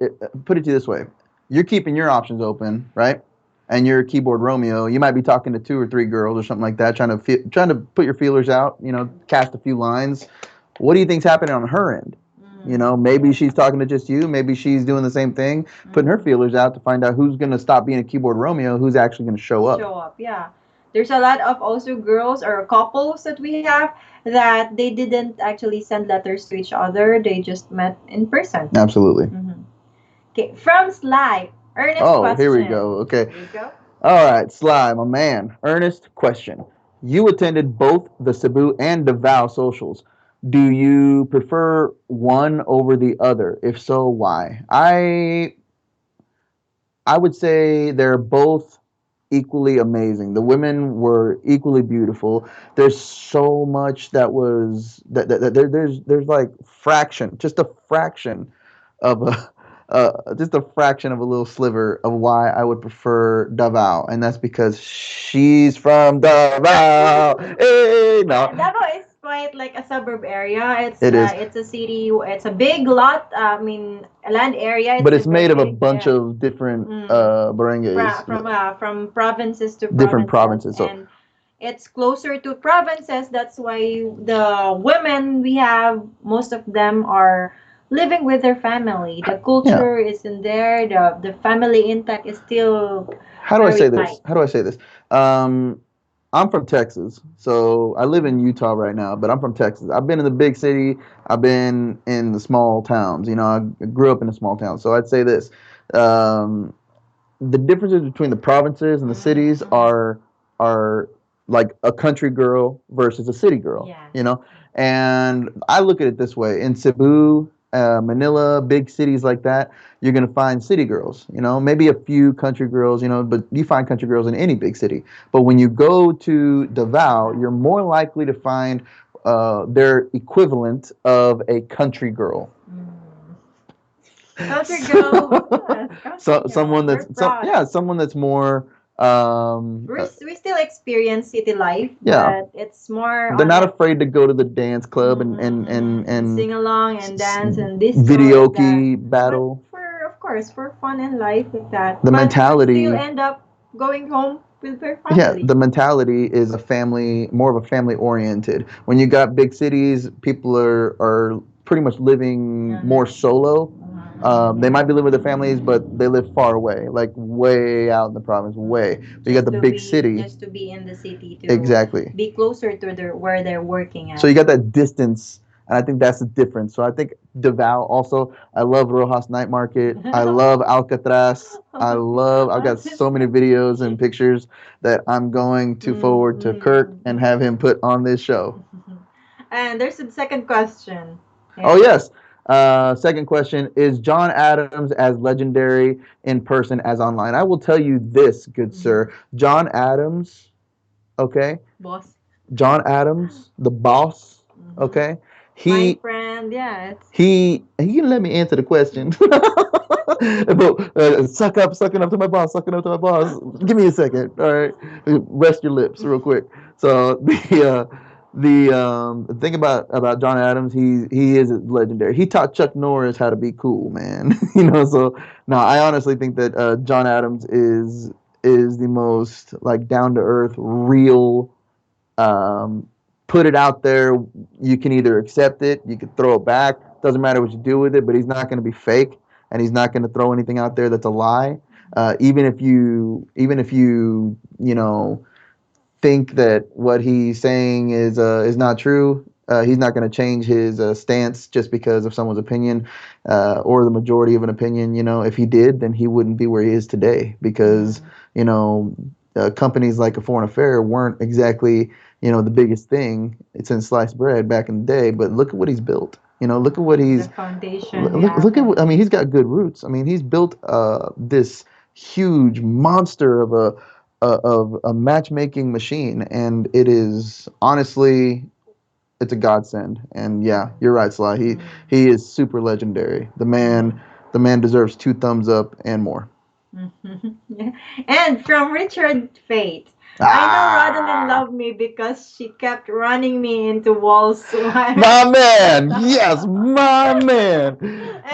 [SPEAKER 3] put it to you this way, you're keeping your options open, right? And you're a keyboard Romeo. You might be talking to two or three girls or something like that, trying to put your feelers out, you know, cast a few lines. What do you think's happening on her end? You know, maybe she's talking to just you. Maybe she's doing the same thing, putting her feelers out to find out who's going to stop being a keyboard Romeo, who's actually going to show up.
[SPEAKER 1] Yeah. There's a lot of also girls or couples that we have that they didn't actually send letters to each other. They just met in person.
[SPEAKER 3] Absolutely.
[SPEAKER 1] Okay, from Sly, Ernest
[SPEAKER 3] Oh, here we
[SPEAKER 1] question.
[SPEAKER 3] go. Okay.
[SPEAKER 1] Here you go.
[SPEAKER 3] All right, Sly, my man. Ernest, question. You attended both the Cebu and Davao socials. Do you prefer one over the other? If so, why? I would say they're both equally amazing. The women were equally beautiful. There's so much that was there's like fraction, just a fraction of a just a fraction of a little sliver of why I would prefer Davao, and that's because she's from Davao. Hey, no,
[SPEAKER 1] Davao is quite like a suburb area.
[SPEAKER 3] it is,
[SPEAKER 1] It's a city. It's a big lot. I mean, a land area.
[SPEAKER 3] but
[SPEAKER 1] It's
[SPEAKER 3] it's
[SPEAKER 1] very
[SPEAKER 3] made of a
[SPEAKER 1] big.
[SPEAKER 3] bunch
[SPEAKER 1] Yeah.
[SPEAKER 3] of different barangays,
[SPEAKER 1] From provinces to
[SPEAKER 3] different
[SPEAKER 1] provinces,
[SPEAKER 3] provinces. So
[SPEAKER 1] and it's closer to provinces. That's why the women we have, most of them are living with their family. The
[SPEAKER 3] yeah.
[SPEAKER 1] culture is in there. The family intact is still
[SPEAKER 3] How do I
[SPEAKER 1] very
[SPEAKER 3] say
[SPEAKER 1] tight.
[SPEAKER 3] this? How do I say this? Um, I'm from Texas, so I live in Utah right now, but I'm from Texas. I've been in the big city. I've been in the small towns. You know, I grew up in a small town. So I'd say this: um, the differences between the provinces and the cities are like a country girl versus a city girl.
[SPEAKER 1] Yeah.
[SPEAKER 3] You know, and I look at it this way: in Cebu, Manila, big cities like that, you're gonna find city girls. You know, maybe a few country girls. You know, but you find country girls in any big city. But when you go to Davao, you're more likely to find their equivalent of a country girl.
[SPEAKER 1] Country girl, yes, country
[SPEAKER 3] So
[SPEAKER 1] girl.
[SPEAKER 3] someone
[SPEAKER 1] We're
[SPEAKER 3] that's so
[SPEAKER 1] proud.
[SPEAKER 3] yeah, someone that's more
[SPEAKER 1] We still experience city life,
[SPEAKER 3] yeah,
[SPEAKER 1] but it's more
[SPEAKER 3] they're
[SPEAKER 1] on
[SPEAKER 3] not
[SPEAKER 1] a
[SPEAKER 3] afraid to go to the dance club
[SPEAKER 1] and
[SPEAKER 3] and
[SPEAKER 1] sing along and dance and disco like that.
[SPEAKER 3] videoke
[SPEAKER 1] But
[SPEAKER 3] battle.
[SPEAKER 1] for of course for fun and life like that.
[SPEAKER 3] The
[SPEAKER 1] But we still
[SPEAKER 3] mentality,
[SPEAKER 1] end up going home with their
[SPEAKER 3] yeah,
[SPEAKER 1] family.
[SPEAKER 3] the mentality is a family, more of a family oriented. When you got big cities, people are pretty much living more solo. They might be living with their families, but they live far away, like way out in the province, way. So you got the big city,
[SPEAKER 1] Just to be in the city to
[SPEAKER 3] exactly.
[SPEAKER 1] be closer to their where they're working
[SPEAKER 3] So
[SPEAKER 1] at.
[SPEAKER 3] you got that distance, and I think that's the difference. So I think Davao also. I love Rojas Night Market. I love Alcatraz. I've got so many videos and pictures that I'm going to forward to Kirk and have him put on this show.
[SPEAKER 1] And there's the second question.
[SPEAKER 3] Oh yes. Second question: is John Adams as legendary in person as online? I will tell you this, good sir. John Adams. Okay.
[SPEAKER 1] Boss.
[SPEAKER 3] John Adams, the boss. Okay.
[SPEAKER 1] My
[SPEAKER 3] He
[SPEAKER 1] friend, yeah, it's
[SPEAKER 3] he can let me answer the question. But sucking up to my boss, sucking up to my boss. Give me a second, all right. Rest your lips, real quick. So the thing about John Adams, he is legendary. He taught Chuck Norris how to be cool, man. You know, so now I honestly think that John Adams is the most like down to earth, real um, put it out there. You can either accept it, you can throw it back. Doesn't matter what you do with it, but he's not going to be fake, and he's not going to throw anything out there that's a lie. Even if you know think that what he's saying is not true. He's not going to change his stance just because of someone's opinion or the majority of an opinion. You know, if he did, then he wouldn't be where he is today because you know companies like a Foreign Affair weren't exactly the biggest thing since sliced bread back in the day. But look at what he's built. You know, look at what
[SPEAKER 1] the
[SPEAKER 3] he's
[SPEAKER 1] foundation.
[SPEAKER 3] look at. I mean, he's got good roots. I mean, he's built this huge monster of a matchmaking machine, and it is honestly it's a godsend. And yeah, you're right, Sly. He is super legendary. The man deserves two thumbs up and more.
[SPEAKER 1] And from Richard Fate. I know Rodelyn
[SPEAKER 3] Ah,
[SPEAKER 1] loved me because she kept running me into walls.
[SPEAKER 3] my man, yes, my man.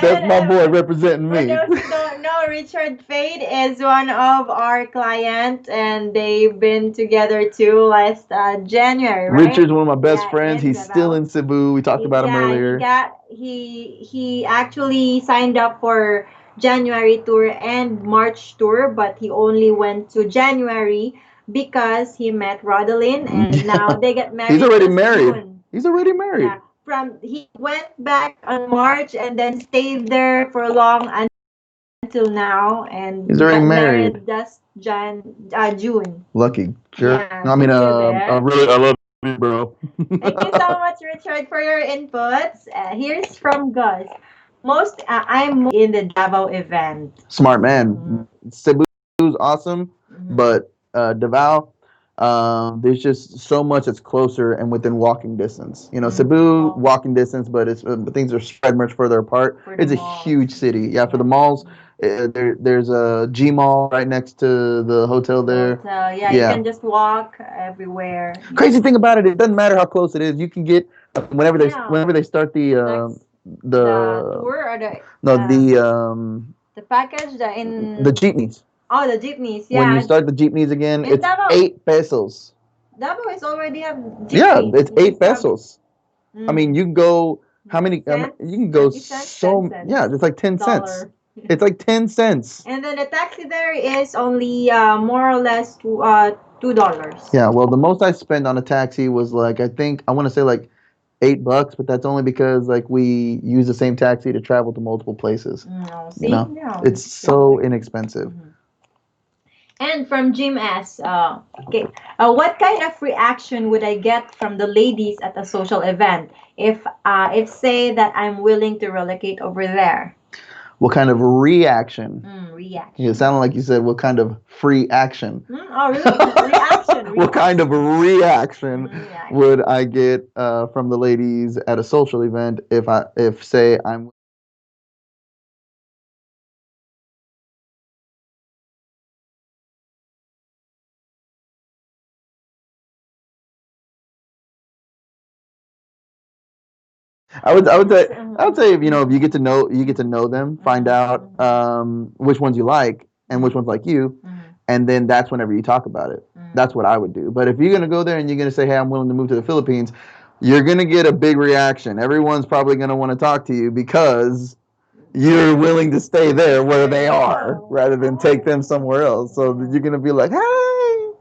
[SPEAKER 3] That's
[SPEAKER 1] And
[SPEAKER 3] my boy representing
[SPEAKER 1] for
[SPEAKER 3] me.
[SPEAKER 1] those who don't know, Richard Fade is one of our clients, and they've been together too last January, right?
[SPEAKER 3] Richard's one of my best
[SPEAKER 1] Yeah,
[SPEAKER 3] friends.
[SPEAKER 1] in
[SPEAKER 3] He's still
[SPEAKER 1] Davao.
[SPEAKER 3] in Cebu. We talked about him
[SPEAKER 1] Yeah,
[SPEAKER 3] earlier.
[SPEAKER 1] he actually signed up for January tour and March tour, but he only went to January because he met Rodelyn, and now they get
[SPEAKER 3] He's
[SPEAKER 1] married
[SPEAKER 3] already
[SPEAKER 1] this
[SPEAKER 3] married.
[SPEAKER 1] June.
[SPEAKER 3] He's already married.
[SPEAKER 1] Yeah, from he went back on March and then stayed there for long until now, and
[SPEAKER 3] He's
[SPEAKER 1] he
[SPEAKER 3] already
[SPEAKER 1] got
[SPEAKER 3] married.
[SPEAKER 1] married this June.
[SPEAKER 3] Lucky jerk.
[SPEAKER 1] Yeah,
[SPEAKER 3] I
[SPEAKER 1] good
[SPEAKER 3] mean,
[SPEAKER 1] for you there.
[SPEAKER 3] I love bro.
[SPEAKER 1] Thank you so much, Richard, for your inputs. Here's from Gus. I'm in the Davao event.
[SPEAKER 3] Smart man.
[SPEAKER 1] Mhm.
[SPEAKER 3] Cebu's awesome,
[SPEAKER 1] Mhm.
[SPEAKER 3] but Davao, there's just so much that's closer and within walking distance. You know, Cebu
[SPEAKER 1] Oh,
[SPEAKER 3] walking distance, but it's things are spread much further apart.
[SPEAKER 1] for the
[SPEAKER 3] It's a
[SPEAKER 1] malls.
[SPEAKER 3] huge city. Yeah, for
[SPEAKER 1] Yeah.
[SPEAKER 3] the malls, there's a G Mall right next to the hotel
[SPEAKER 1] The
[SPEAKER 3] there.
[SPEAKER 1] hotel. Yeah, you
[SPEAKER 3] Yeah.
[SPEAKER 1] can just walk everywhere.
[SPEAKER 3] Crazy thing about it, it doesn't matter how close it is. You can get
[SPEAKER 1] Yeah.
[SPEAKER 3] whenever they start
[SPEAKER 1] That's the
[SPEAKER 3] the
[SPEAKER 1] tour or
[SPEAKER 3] no
[SPEAKER 1] the package
[SPEAKER 3] the jeepneys.
[SPEAKER 1] oh, the jeepneys.
[SPEAKER 3] When you
[SPEAKER 1] Yeah.
[SPEAKER 3] start the jeepneys again,
[SPEAKER 1] In
[SPEAKER 3] it's
[SPEAKER 1] Davao.
[SPEAKER 3] 8 pesos.
[SPEAKER 1] Davao is already have
[SPEAKER 3] Yeah,
[SPEAKER 1] jeepney.
[SPEAKER 3] it's
[SPEAKER 1] You
[SPEAKER 3] eight
[SPEAKER 1] just have
[SPEAKER 3] pesos. I mean, you can go how many?
[SPEAKER 1] cents,
[SPEAKER 3] You can go
[SPEAKER 1] 50 cents, 10
[SPEAKER 3] so
[SPEAKER 1] cents,
[SPEAKER 3] yeah, it's like 10 cents.
[SPEAKER 1] dollar.
[SPEAKER 3] It's like 10 cents.
[SPEAKER 1] And then the taxi there is only more or less $2.
[SPEAKER 3] Yeah, well, the most I spent on a taxi was like I think I want to say like $8, but that's only because like we use the same taxi to travel to multiple places.
[SPEAKER 1] No,
[SPEAKER 3] You
[SPEAKER 1] see,
[SPEAKER 3] know,
[SPEAKER 1] no,
[SPEAKER 3] it's so inexpensive.
[SPEAKER 1] Mhm. And from Jim S. Okay, what kind of reaction would I get from the ladies at a social event if say that I'm willing to relocate over there?
[SPEAKER 3] What kind of reaction?
[SPEAKER 1] Reaction.
[SPEAKER 3] It sounded like you said what kind of free action.
[SPEAKER 1] Oh, really? Reaction.
[SPEAKER 3] What kind of reaction
[SPEAKER 1] Reaction.
[SPEAKER 3] would I get from the ladies at a social event if say I'm I would say if you get to know them, find out which ones you like and which ones like you, and then that's whenever you talk about it. That's what I would do. But if you're gonna go there and you're gonna say, "Hey, I'm willing to move to the Philippines," you're gonna get a big reaction. Everyone's probably gonna want to talk to you because you're willing to stay there where they are rather than take them somewhere else. So you're gonna be like, "Hey."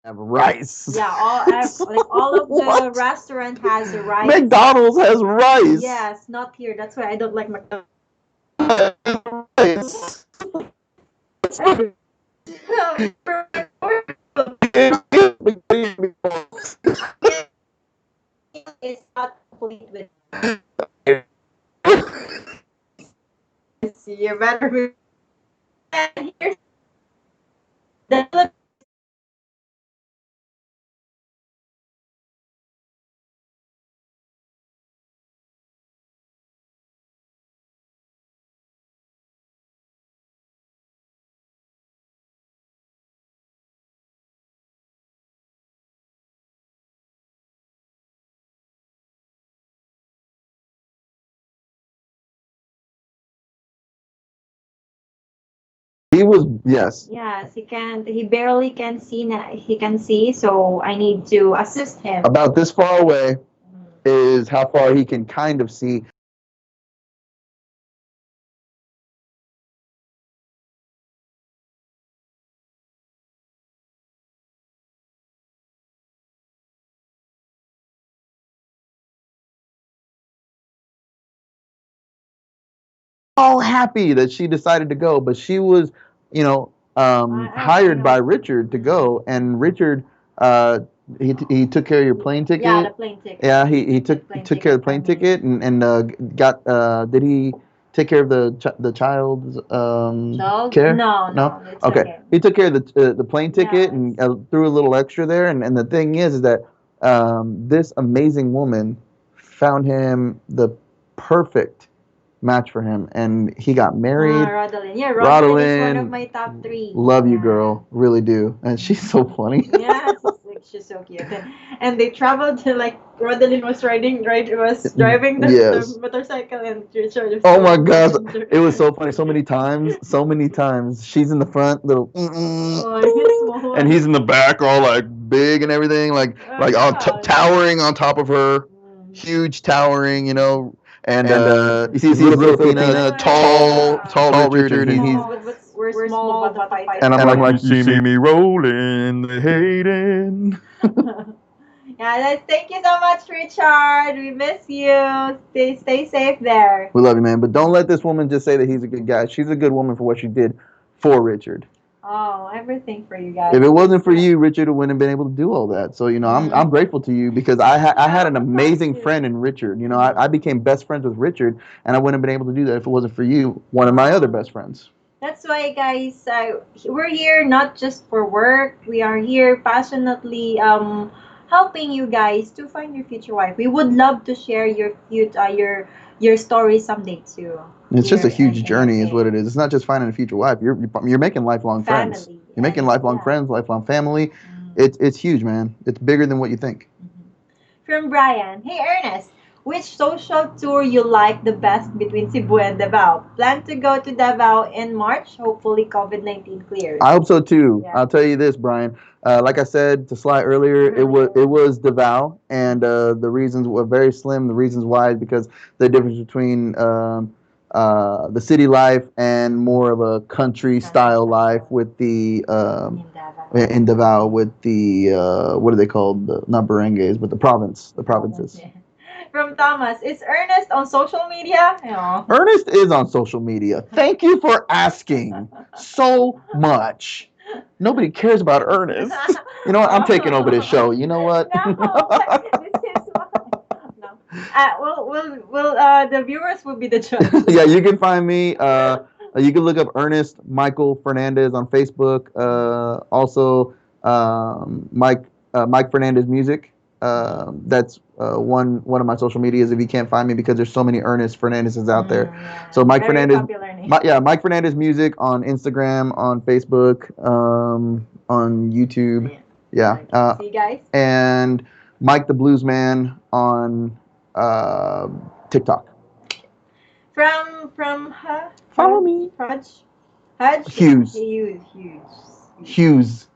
[SPEAKER 3] Have rice.
[SPEAKER 1] Yeah, all of the
[SPEAKER 3] What?
[SPEAKER 1] restaurant has rice.
[SPEAKER 3] McDonald's has rice.
[SPEAKER 1] Yes, not here. That's why I don't like McDonald's.
[SPEAKER 3] Rice.
[SPEAKER 1] It's not complete with this. You better move. And here's the
[SPEAKER 3] He was yes.
[SPEAKER 1] Yes, he can't. He barely can see. He can see, so I need to assist him.
[SPEAKER 3] About this far away is how far he can kind of see. all happy that she decided to go, but she was, you know,
[SPEAKER 1] I
[SPEAKER 3] hired by
[SPEAKER 1] know.
[SPEAKER 3] Richard to go, and Richard, uh, he took care of your plane
[SPEAKER 1] Yeah,
[SPEAKER 3] ticket.
[SPEAKER 1] the plane ticket.
[SPEAKER 3] Yeah, he
[SPEAKER 1] Took
[SPEAKER 3] took
[SPEAKER 1] plane
[SPEAKER 3] took care of
[SPEAKER 1] ticket
[SPEAKER 3] the plane
[SPEAKER 1] for me.
[SPEAKER 3] ticket and got did he take care of the child's
[SPEAKER 1] Child?
[SPEAKER 3] care?
[SPEAKER 1] No,
[SPEAKER 3] No.
[SPEAKER 1] no, it's
[SPEAKER 3] Okay,
[SPEAKER 1] okay.
[SPEAKER 3] he took care of the plane ticket
[SPEAKER 1] Yes.
[SPEAKER 3] and threw a little extra there. And the thing is that this amazing woman found him the perfect match for him, and he got married.
[SPEAKER 1] Rodolin. Yeah, Rodolin is one of
[SPEAKER 3] Rodolin,
[SPEAKER 1] my top three.
[SPEAKER 3] love you,
[SPEAKER 1] Yeah.
[SPEAKER 3] girl, really do, and she's so funny.
[SPEAKER 1] Yeah, she's so cute. And they traveled to like Rodolin was was driving the
[SPEAKER 3] Yes.
[SPEAKER 1] motorcycle and Richard was
[SPEAKER 3] Oh my
[SPEAKER 1] the
[SPEAKER 3] gosh,
[SPEAKER 1] passenger.
[SPEAKER 3] it was so funny. So many times. She's in the front, little,
[SPEAKER 1] Oh, he's small
[SPEAKER 3] and
[SPEAKER 1] one.
[SPEAKER 3] he's in the back, all like big and everything, like all
[SPEAKER 1] Yeah.
[SPEAKER 3] towering on top of her,
[SPEAKER 1] Mm.
[SPEAKER 3] huge towering, you know. And
[SPEAKER 1] And
[SPEAKER 3] you see his little Filipina, tall
[SPEAKER 1] We're
[SPEAKER 3] Richard, and he's
[SPEAKER 1] small, but we're small but fighting.
[SPEAKER 3] and I'm
[SPEAKER 1] Yeah.
[SPEAKER 3] like, you see me rolling, hating.
[SPEAKER 1] Yeah, thank you so much, Richard. We miss you. Stay safe there.
[SPEAKER 3] We love you, man, but don't let this woman just say that he's a good guy. She's a good woman for what she did for Richard.
[SPEAKER 1] Oh, everything for you guys.
[SPEAKER 3] If it wasn't for you, Richard wouldn't have been able to do all that. So I'm grateful to you because I had an amazing friend in Richard. I became best friends with Richard, and I wouldn't have been able to do that if it wasn't for you, one of my other best friends.
[SPEAKER 1] That's why, guys, we're here not just for work. We are here passionately helping you guys to find your future wife. We would love to share your your story someday too.
[SPEAKER 3] It's just a
[SPEAKER 1] Here
[SPEAKER 3] huge
[SPEAKER 1] in
[SPEAKER 3] journey, is what
[SPEAKER 1] AFA.
[SPEAKER 3] it is. It's not just finding a future wife. You're making lifelong friends.
[SPEAKER 1] Family.
[SPEAKER 3] You're making
[SPEAKER 1] And
[SPEAKER 3] lifelong
[SPEAKER 1] yeah.
[SPEAKER 3] friends, lifelong family.
[SPEAKER 1] Mm.
[SPEAKER 3] It's huge, man. It's bigger than what you think.
[SPEAKER 1] From Brian. Hey Ernest, which social tour you like the best between Cebu and Davao? Plan to go to Davao in March. Hopefully COVID-19 clears.
[SPEAKER 3] I hope so too.
[SPEAKER 1] Yeah.
[SPEAKER 3] I'll tell you this, Brian. Like I said to Sly earlier, it was Davao, and the reasons were very slim. The reasons why is because the difference between the city life and more of a country style life with the
[SPEAKER 1] In Davao.
[SPEAKER 3] in Davao with the what are they called? Not barangays, but the provinces.
[SPEAKER 1] Yeah. From Thomas, is Ernest on social media? No.
[SPEAKER 3] Ernest is on social media. Thank you for asking so much. Nobody cares about Ernest. You know what? I'm taking over this show. You know what?
[SPEAKER 1] No, this is mine. No. The viewers will be the judge.
[SPEAKER 3] Yeah, you can find me. You can look up Ernest Michael Fernandez on Facebook. Also, Mike Fernandez Music. That's one of my social medias. If you can't find me, because there's so many Ernest Fernandezes out there.
[SPEAKER 1] Yeah.
[SPEAKER 3] So Mike
[SPEAKER 1] Very
[SPEAKER 3] Fernandez.
[SPEAKER 1] popular name.
[SPEAKER 3] Mike Fernandez Music on Instagram, on Facebook, on YouTube. Yeah.
[SPEAKER 1] See you guys.
[SPEAKER 3] And Mike the Blues Man on TikTok.
[SPEAKER 1] From
[SPEAKER 3] Follow me.
[SPEAKER 1] Hudge.
[SPEAKER 3] Hughes.
[SPEAKER 1] Hughes.
[SPEAKER 3] Hughes.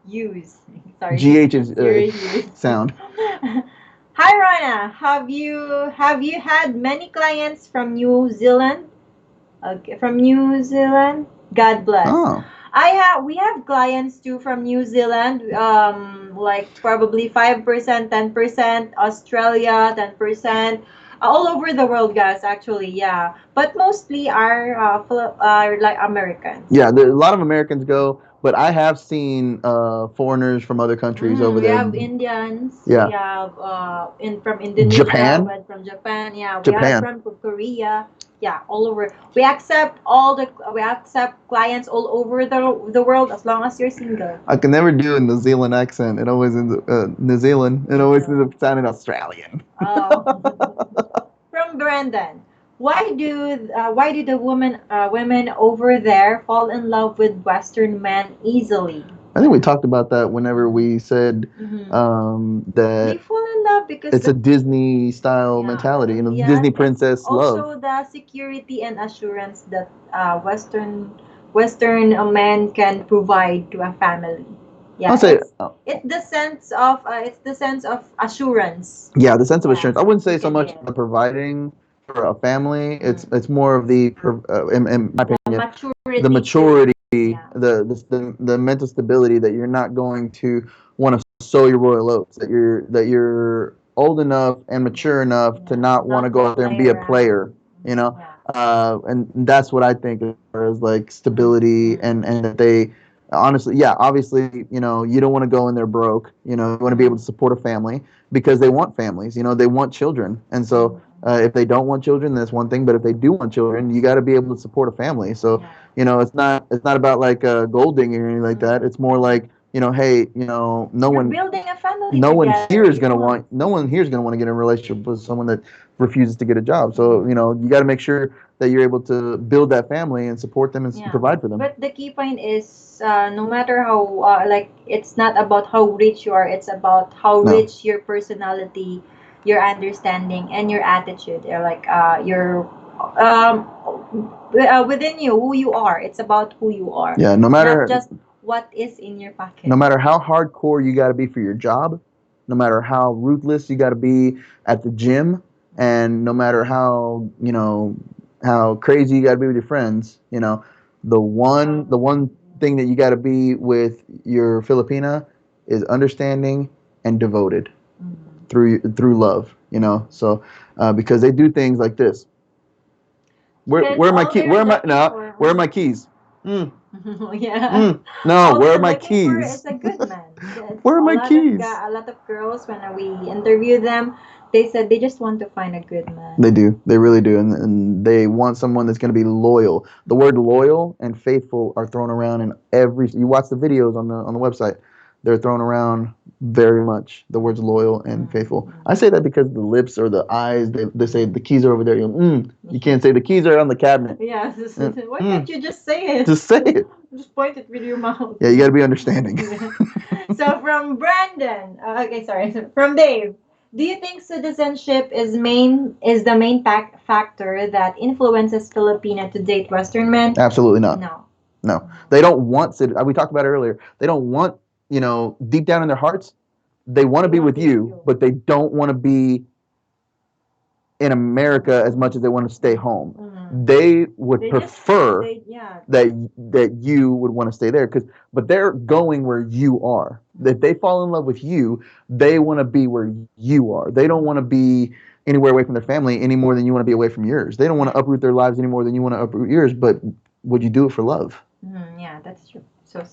[SPEAKER 1] Sorry.
[SPEAKER 3] GH is
[SPEAKER 1] Hughes.
[SPEAKER 3] sound.
[SPEAKER 1] Hi Rana, have you had many clients from New Zealand? Okay, from New Zealand. God bless.
[SPEAKER 3] Oh.
[SPEAKER 1] We have clients too from New Zealand. Like probably 5%, 10%. Australia 10%. All over the world, guys. Actually, yeah. But mostly are like Americans.
[SPEAKER 3] Yeah, a lot of Americans go, but I have seen foreigners from other countries over
[SPEAKER 1] We
[SPEAKER 3] there.
[SPEAKER 1] have Indians.
[SPEAKER 3] Yeah.
[SPEAKER 1] We have from Indonesia.
[SPEAKER 3] Japan?
[SPEAKER 1] And from Japan. Yeah. We
[SPEAKER 3] Japan.
[SPEAKER 1] have from Korea. Yeah, all over. We accept clients all over the world as long as you're single.
[SPEAKER 3] I can never do a New Zealand accent. It always ends up, New Zealand. It always ends up sounding Australian.
[SPEAKER 1] Oh. From Brandon. Why do the women over there fall in love with Western men easily?
[SPEAKER 3] I think we talked about that whenever we said
[SPEAKER 1] They
[SPEAKER 3] that
[SPEAKER 1] fall in love because
[SPEAKER 3] it's a Disney style mentality, Disney princess love.
[SPEAKER 1] also the security and assurance that Western men can provide to a family. Yeah,
[SPEAKER 3] I'll say
[SPEAKER 1] it's the sense of assurance.
[SPEAKER 3] yeah, the sense of
[SPEAKER 1] Yeah,
[SPEAKER 3] assurance. I wouldn't say
[SPEAKER 1] you
[SPEAKER 3] so
[SPEAKER 1] can
[SPEAKER 3] much
[SPEAKER 1] get.
[SPEAKER 3] the providing for a family. It's more of the in my opinion
[SPEAKER 1] Maturity.
[SPEAKER 3] the maturity,
[SPEAKER 1] Yeah.
[SPEAKER 3] the mental stability that you're not going to want to sow your royal oats. That you're old enough and mature enough to not want to go out there and be a player. You know,
[SPEAKER 1] Yeah.
[SPEAKER 3] And that's what I think as far as like stability and that they honestly, yeah, obviously, you don't want to go in there broke. You want to be able to support a family because they want families. They want children, and so if they don't want children, that's one thing. But if they do want children, you got to be able to support a family. So it's not about like gold digging or anything like that. It's more like hey, no
[SPEAKER 1] You're
[SPEAKER 3] one
[SPEAKER 1] building a family
[SPEAKER 3] no one
[SPEAKER 1] together.
[SPEAKER 3] here is
[SPEAKER 1] You
[SPEAKER 3] going to
[SPEAKER 1] want.
[SPEAKER 3] want no one here is going to want to get in a relationship with someone that refuses to get a job. So you got to make sure that you're able to build that family and support them and
[SPEAKER 1] Yeah.
[SPEAKER 3] provide for them.
[SPEAKER 1] But the key point is no matter how like it's not about how rich you are, it's about how
[SPEAKER 3] No.
[SPEAKER 1] rich your personality, your understanding, and your attitude. Or like your within you, who you are. It's about who you are.
[SPEAKER 3] Yeah,
[SPEAKER 1] Not just what is in your pocket.
[SPEAKER 3] no matter how hardcore you got to be for your job, no matter how ruthless you got to be at the gym, and no matter how crazy you got to be with your friends, the one thing that you got to be with your Filipina is understanding and devoted through love. So because they do things like this. Where are my keys? Where are my no? Where are my keys? Mm,
[SPEAKER 1] Yeah.
[SPEAKER 3] no,
[SPEAKER 1] All
[SPEAKER 3] where are
[SPEAKER 1] they're
[SPEAKER 3] my
[SPEAKER 1] looking for
[SPEAKER 3] keys?
[SPEAKER 1] is a good man.
[SPEAKER 3] Where are
[SPEAKER 1] A
[SPEAKER 3] my
[SPEAKER 1] lot of
[SPEAKER 3] keys?
[SPEAKER 1] a lot of girls when we interview them, they said they just want to find a good man.
[SPEAKER 3] They do. They really do. And they want someone that's going to be loyal. The word loyal and faithful are thrown around in every. You watch the videos on the website. They're thrown around very much. The words loyal and faithful. I say that because the lips or the eyes. They say the keys are over there. You can't say the keys are on the cabinet.
[SPEAKER 1] Yeah. Why can't you just say it?
[SPEAKER 3] Just say it.
[SPEAKER 1] Just point it with your mouth.
[SPEAKER 3] Yeah, you got to be understanding.
[SPEAKER 1] So from Brandon, okay, sorry, from Dave. Do you think citizenship is the main factor that influences Filipina to date Western men?
[SPEAKER 3] Absolutely not.
[SPEAKER 1] No.
[SPEAKER 3] No, they don't want. We talked about it earlier. They don't want. Deep down in their hearts, they want to be with you, but they don't want to be in America as much as they want to stay home. They would prefer that you would want to stay there but they're going where you are. If they fall in love with you, they want to be where you are. They don't want to be anywhere away from their family any more than you want to be away from yours. They don't want to uproot their lives any more than you want to uproot yours. But would you do it for love?
[SPEAKER 1] Yeah, that's true. So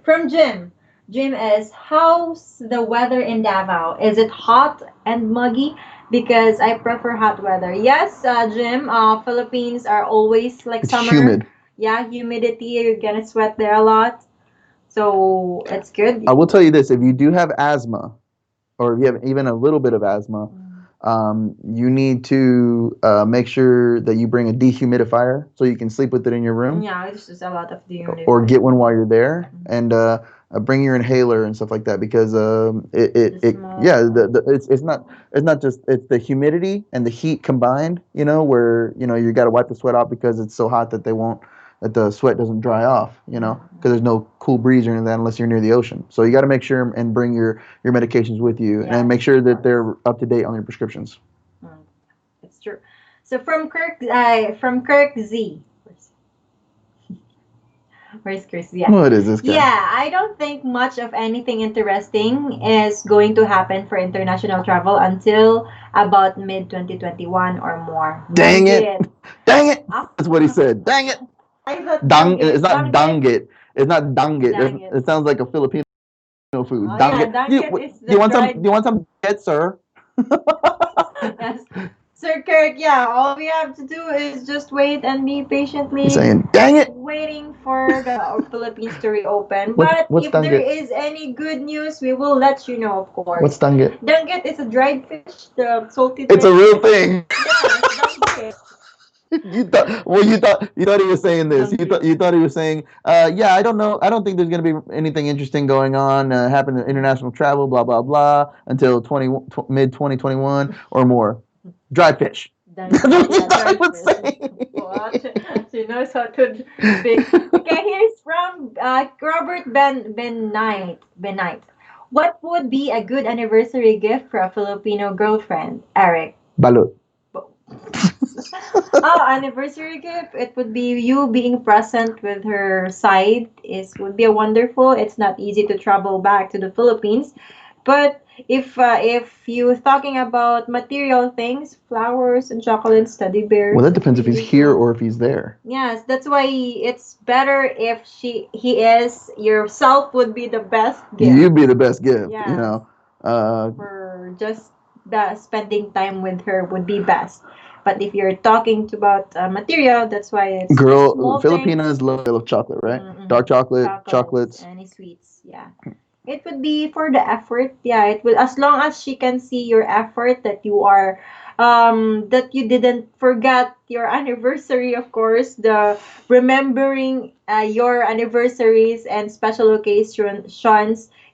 [SPEAKER 1] from Jim. Jim is, how's the weather in Davao? Is it hot and muggy? Because I prefer hot weather. Yes, Jim. Philippines are always like
[SPEAKER 3] It's
[SPEAKER 1] summer.
[SPEAKER 3] humid.
[SPEAKER 1] Yeah, humidity. You're gonna sweat there a lot. So it's good.
[SPEAKER 3] I will tell you this: if you do have asthma, or if you have even a little bit of asthma, you need to make sure that you bring a dehumidifier so you can sleep with it in your room.
[SPEAKER 1] Yeah, it's just a lot of dehumidifier.
[SPEAKER 3] Or get one while you're there, and bring your inhaler and stuff like that because it's not just it's the humidity and the heat combined. Where you got to wipe the sweat off because it's so hot that the sweat doesn't dry off. Because there's no cool breeze or anything unless you're near the ocean. So you got to make sure and bring your medications with you and make sure that they're up to date on your prescriptions.
[SPEAKER 1] It's true. So from Kirk Z. Where's Chris? Yeah.
[SPEAKER 3] What is this guy?
[SPEAKER 1] Yeah, I don't think much of anything interesting is going to happen for international travel until about mid 2021 or more.
[SPEAKER 3] Dang it! Dang it! That's what he said. Dang it!
[SPEAKER 1] I thought
[SPEAKER 3] Dang it. It's not dang it. It's not dang it.
[SPEAKER 1] Dang it.
[SPEAKER 3] It sounds like a Filipino food.
[SPEAKER 1] Oh,
[SPEAKER 3] Dang
[SPEAKER 1] yeah,
[SPEAKER 3] it.
[SPEAKER 1] dang it is the
[SPEAKER 3] Do you want some?
[SPEAKER 1] dried-
[SPEAKER 3] Do you want some it, sir?
[SPEAKER 1] Yes. Sir Kirk, yeah, all we have to do is just wait and be patiently
[SPEAKER 3] He's saying, dang it.
[SPEAKER 1] waiting for the Philippines to reopen.
[SPEAKER 3] What's
[SPEAKER 1] But if there
[SPEAKER 3] danggit?
[SPEAKER 1] is any good news, we will let you know, of course.
[SPEAKER 3] What's danggit?
[SPEAKER 1] Danggit is a dried fish, the salty
[SPEAKER 3] It's
[SPEAKER 1] fish.
[SPEAKER 3] a real thing.
[SPEAKER 1] Yeah, it's danggit.
[SPEAKER 3] You thought he was saying this. You thought he was saying, yeah, I don't know. I don't think there's going to be anything interesting going on happen in international travel, blah blah blah, until mid 2021 or more. Dry fish. That's what you thought he was saying.
[SPEAKER 1] What? She knows how to speak. Okay, here's from Robert Ben Knight. What would be a good anniversary gift for a Filipino girlfriend, Eric?
[SPEAKER 3] Balut.
[SPEAKER 1] Anniversary gift. It would be you being present with her side. Would be a wonderful. It's not easy to travel back to the Philippines, But if you talking about material things, flowers and chocolates, teddy bears,
[SPEAKER 3] Well, that depends if he's here
[SPEAKER 1] usual.
[SPEAKER 3] or if he's there.
[SPEAKER 1] Yes, that's why it's better if he is yourself would be the best gift.
[SPEAKER 3] You'd be the best gift, you
[SPEAKER 1] Yes,
[SPEAKER 3] know. Uh,
[SPEAKER 1] for just the spending time with her would be best. But if you're talking about material, that's why it's just
[SPEAKER 3] girl,
[SPEAKER 1] small things.
[SPEAKER 3] Filipinas love chocolate, right?
[SPEAKER 1] Mm-mm.
[SPEAKER 3] Dark chocolate,
[SPEAKER 1] Chocolates,
[SPEAKER 3] chocolates.
[SPEAKER 1] any sweets, yeah. It would be for the effort, yeah. It will as long as she can see your effort that you are, that you didn't forget your anniversary, of course. The remembering your anniversaries and special occasions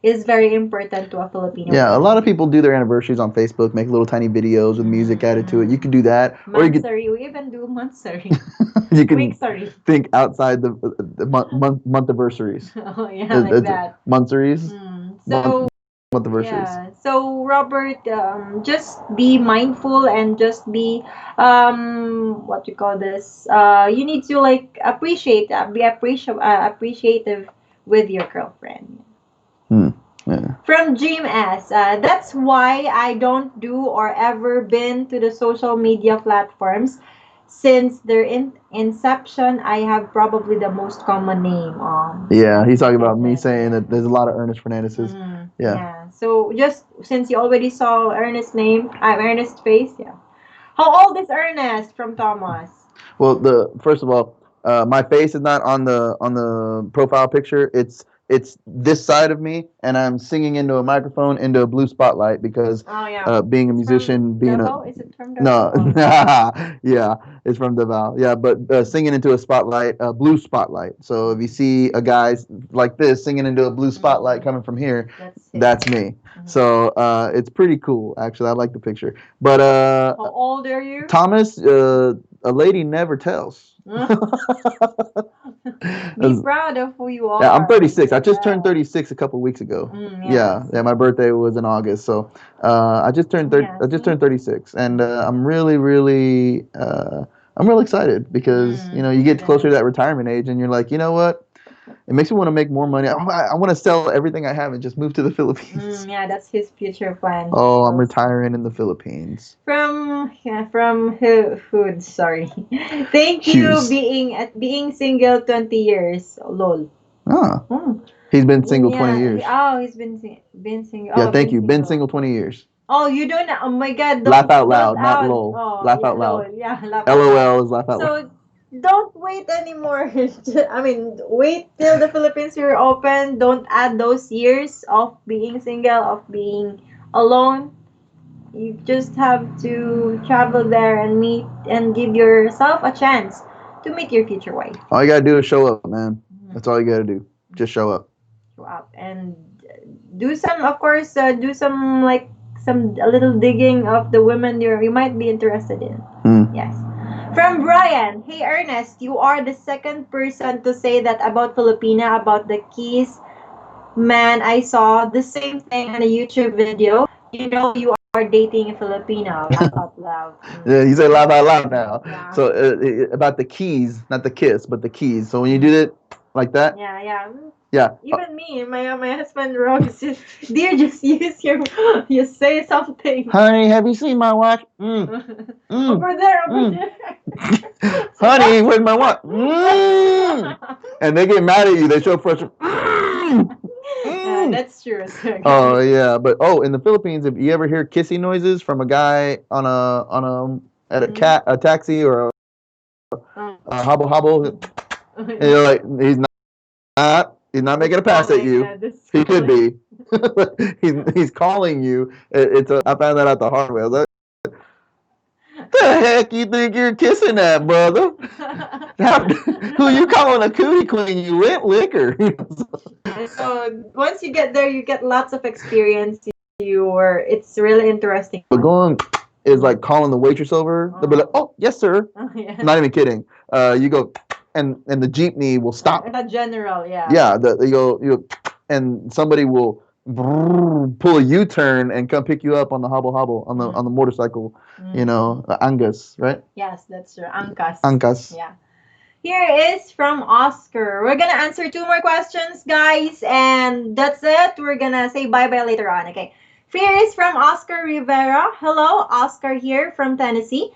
[SPEAKER 1] is very important to a Filipino
[SPEAKER 3] Yeah, a lot of
[SPEAKER 1] family.
[SPEAKER 3] people do their anniversaries on Facebook, make little tiny videos with music added to it. You
[SPEAKER 1] Mm-mm.
[SPEAKER 3] could do that, or you could
[SPEAKER 1] Mansari, we even do mansari.
[SPEAKER 3] you can
[SPEAKER 1] Weeksari.
[SPEAKER 3] think outside the month anniversaries,
[SPEAKER 1] Oh yeah, like that.
[SPEAKER 3] monthsaries,
[SPEAKER 1] So
[SPEAKER 3] month anniversaries.
[SPEAKER 1] yeah. So Robert, just be mindful and just be what you call this. You need to like appreciate, appreciative with your girlfriend.
[SPEAKER 3] Hmm. Yeah.
[SPEAKER 1] From Dream S, that's why I don't do or ever been to the social media platforms. Since their inception, I have probably the most common name.
[SPEAKER 3] Yeah, he's talking about me
[SPEAKER 1] Goodness,
[SPEAKER 3] saying
[SPEAKER 1] yeah.
[SPEAKER 3] that there's a lot of Ernest Fernandez's. Yeah.
[SPEAKER 1] Yeah. So just since you already saw Ernest's name, Ernest's face, yeah. How old is Ernest from Thomas?
[SPEAKER 3] Well, the first of all, my face is not on the profile picture. It's this side of me, and I'm singing into a microphone into a blue spotlight because
[SPEAKER 1] Oh yeah.
[SPEAKER 3] being a
[SPEAKER 1] It's from
[SPEAKER 3] musician, being a
[SPEAKER 1] Davao? Is it from Davao?
[SPEAKER 3] no,
[SPEAKER 1] Oh.
[SPEAKER 3] yeah, it's from Davao. Yeah, but singing into a spotlight, a blue spotlight. So if you see a guy like this singing into a blue spotlight coming from here,
[SPEAKER 1] That's it.
[SPEAKER 3] that's me. So it's pretty cool, actually. I like the picture. But
[SPEAKER 1] How old are you?
[SPEAKER 3] Thomas, a lady never tells.
[SPEAKER 1] Be proud of who you
[SPEAKER 3] Yeah, I'm
[SPEAKER 1] are.
[SPEAKER 3] 36. I just turned
[SPEAKER 1] Yeah.
[SPEAKER 3] 36 a couple weeks ago.
[SPEAKER 1] Yes.
[SPEAKER 3] Yeah. My birthday was in August, so I just turned
[SPEAKER 1] Yeah,
[SPEAKER 3] I just
[SPEAKER 1] see?
[SPEAKER 3] turned 36, and I'm really excited because you get closer to
[SPEAKER 1] Yes.
[SPEAKER 3] that retirement age, and you're like, you know what? It makes me want to make more money. I want to sell everything I have and just move to the Philippines.
[SPEAKER 1] Yeah, that's his future plan.
[SPEAKER 3] Oh, I'm
[SPEAKER 1] So,
[SPEAKER 3] retiring in the Philippines.
[SPEAKER 1] from Hood, sorry. Thank you
[SPEAKER 3] Hughes.
[SPEAKER 1] being single 20 years. Lol.
[SPEAKER 3] Ah,
[SPEAKER 1] Hmm.
[SPEAKER 3] he's been single 20
[SPEAKER 1] Yeah.
[SPEAKER 3] years.
[SPEAKER 1] Oh, he's been single.
[SPEAKER 3] Yeah,
[SPEAKER 1] Oh,
[SPEAKER 3] thank
[SPEAKER 1] been
[SPEAKER 3] you. Been
[SPEAKER 1] single.
[SPEAKER 3] single 20 years.
[SPEAKER 1] Oh, you don't. Oh my God!
[SPEAKER 3] Laugh out
[SPEAKER 1] Don't
[SPEAKER 3] loud, not
[SPEAKER 1] out.
[SPEAKER 3] lol.
[SPEAKER 1] Oh
[SPEAKER 3] Laugh
[SPEAKER 1] yeah,
[SPEAKER 3] out
[SPEAKER 1] lol.
[SPEAKER 3] loud.
[SPEAKER 1] Yeah, laugh out loud.
[SPEAKER 3] LOL is laugh out loud.
[SPEAKER 1] So don't wait anymore. I mean, wait till the Philippines are open. Don't add those years of being single, of being alone. You just have to travel there and meet and give yourself a chance to meet your future wife.
[SPEAKER 3] All you gotta do is show up, man. That's all you gotta do. Just show up.
[SPEAKER 1] Go out and do some, of course, do some like some a little digging of the women you might be interested in. Yes. From Brian, hey Ernest, you are the second person to say that about Filipina, about the keys. Man, I saw the same thing on a YouTube video. You know you are dating a Filipino. Laugh out loud.
[SPEAKER 3] Yeah, you say laugh out loud now.
[SPEAKER 1] Yeah.
[SPEAKER 3] So about the keys, not the kiss, but the keys. So when you did it like that,
[SPEAKER 1] Yeah, yeah.
[SPEAKER 3] yeah.
[SPEAKER 1] Even me, my husband Rob says, dear, just use your, you say something.
[SPEAKER 3] Honey, have you seen my watch?
[SPEAKER 1] Over there, over there.
[SPEAKER 3] Honey, where's my watch? And they get mad at you. They show frustration.
[SPEAKER 1] Yeah, that's true. Sir.
[SPEAKER 3] Oh yeah, but in the Philippines, if you ever hear kissing noises from a guy at a taxi or a hobble hobble, and you're like, he's not making a pass at you. He could be. he's calling you. I found that out the hard way. I was like, the heck you think you're kissing at, brother? Who you calling a cootie queen? You liquor.
[SPEAKER 1] So once you get there, you get lots of experience. It's really interesting.
[SPEAKER 3] But going is like calling the waitress over. They'll be like, "Oh, yes, sir."
[SPEAKER 1] Yeah.
[SPEAKER 3] Not even kidding. You go, and the jeepney will stop.
[SPEAKER 1] In a general, yeah.
[SPEAKER 3] Yeah, you and somebody will pull a U-turn and come pick you up on the hobble hobble on the motorcycle. Angus, right?
[SPEAKER 1] Yes, that's true. Angkas.
[SPEAKER 3] Angkas.
[SPEAKER 1] Yeah. Here is from Oscar. We're gonna answer two more questions, guys, and that's it. We're gonna say bye bye later on. Okay. Here is from Oscar Rivera. Hello, Oscar here from Tennessee.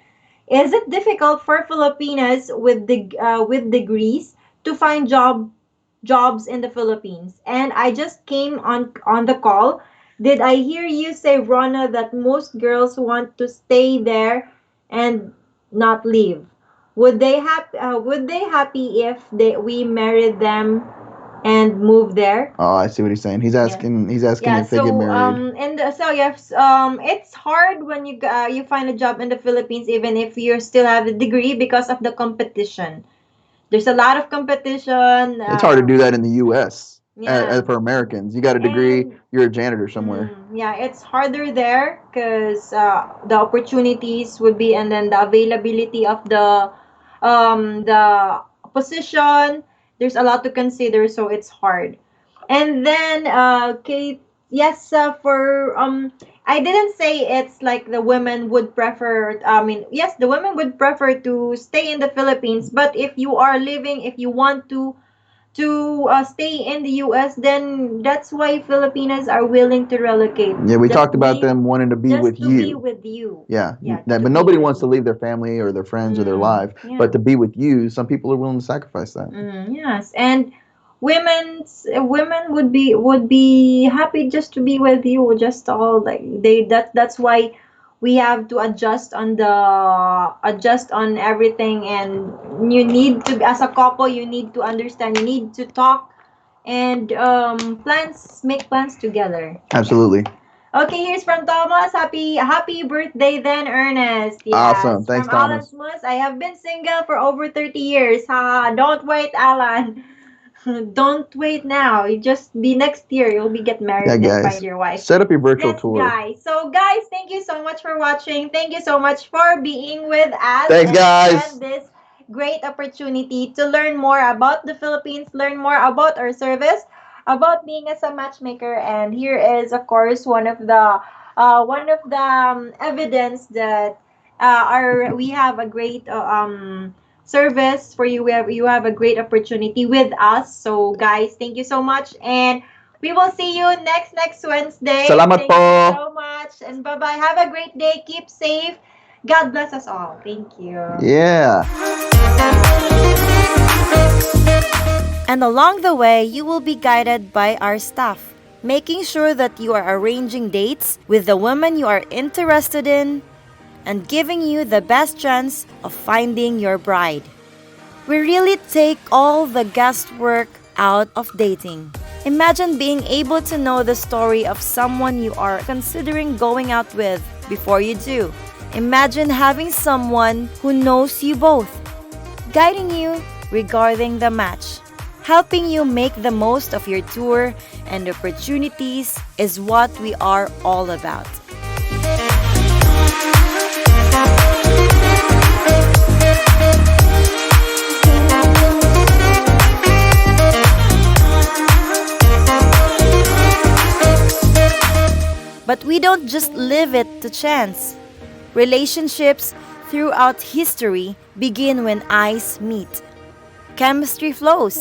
[SPEAKER 1] Is it difficult for Filipinas with degrees to find jobs in the Philippines? And I just came on the call. Did I hear you say, Rona, that most girls want to stay there and not leave? Would they happy if we married them and move there?
[SPEAKER 3] Oh, I see what he's saying. He's asking
[SPEAKER 1] Yeah,
[SPEAKER 3] if they get
[SPEAKER 1] so
[SPEAKER 3] married.
[SPEAKER 1] yes, it's hard when you find a job in the Philippines even if you still have a degree because of the competition. There's a lot of competition.
[SPEAKER 3] It's hard to do that in the U.S.
[SPEAKER 1] Yeah.
[SPEAKER 3] For Americans. You got a degree,
[SPEAKER 1] And
[SPEAKER 3] you're a janitor somewhere.
[SPEAKER 1] yeah, it's harder there because the opportunities would be, and then the availability of the position. There's a lot to consider, so it's hard. And then, Kate, yes, for I didn't say it's like the women would prefer. I mean, yes, the women would prefer to stay in the Philippines, but if you are living, if you want to stay in the U.S., then that's why Filipinas are willing to relocate.
[SPEAKER 3] Yeah, we
[SPEAKER 1] Just
[SPEAKER 3] talked about
[SPEAKER 1] be,
[SPEAKER 3] them wanting to be
[SPEAKER 1] just
[SPEAKER 3] with
[SPEAKER 1] to be
[SPEAKER 3] you.
[SPEAKER 1] with you.
[SPEAKER 3] Yeah,
[SPEAKER 1] Yeah,
[SPEAKER 3] but
[SPEAKER 1] to be
[SPEAKER 3] nobody
[SPEAKER 1] with
[SPEAKER 3] wants to
[SPEAKER 1] you.
[SPEAKER 3] leave their family or their friends or their life.
[SPEAKER 1] Yeah.
[SPEAKER 3] But to be with you, some people are willing to sacrifice that.
[SPEAKER 1] Yes, and women would be happy just to be with you. Just all like that's why we have to adjust on everything, and you need to, as a couple, you need to understand. You need to talk and make plans together.
[SPEAKER 3] Absolutely.
[SPEAKER 1] Okay, here's from Thomas. Happy birthday then, Ernest.
[SPEAKER 3] Awesome.
[SPEAKER 1] Yes.
[SPEAKER 3] Thanks,
[SPEAKER 1] From Alan
[SPEAKER 3] Thomas.
[SPEAKER 1] Smus, I have been single for over 30 years. Ha, don't wait, Alan. Don't wait now. You just be next year. You'll be get
[SPEAKER 3] Yeah,
[SPEAKER 1] married and find
[SPEAKER 3] guys.
[SPEAKER 1] your wife.
[SPEAKER 3] Set up your virtual
[SPEAKER 1] Yes,
[SPEAKER 3] tour.
[SPEAKER 1] guys. So, guys, thank you so much for watching. Thank you so much for being with us
[SPEAKER 3] Thanks,
[SPEAKER 1] and
[SPEAKER 3] guys.
[SPEAKER 1] spend this great opportunity to learn more about the Philippines, learn more about our service, about being as a matchmaker. And here is, of course, one of the evidence that our we have a great service for you. You have a great opportunity with us. So, guys, thank you so much, and we will see you next Wednesday.
[SPEAKER 3] Salamat
[SPEAKER 1] Thank
[SPEAKER 3] po.
[SPEAKER 1] you so much, and bye bye. Have a great day. Keep safe. God bless us all. Thank you.
[SPEAKER 3] Yeah.
[SPEAKER 4] And along the way, you will be guided by our staff, making sure that you are arranging dates with the women you are interested in and giving you the best chance of finding your bride. We really take all the guesswork out of dating. Imagine being able to know the story of someone you are considering going out with before you do. Imagine having someone who knows you both, guiding you regarding the match. Helping you make the most of your tour and opportunities is what we are all about. But we don't just leave it to chance. Relationships throughout history begin when eyes meet. Chemistry flows.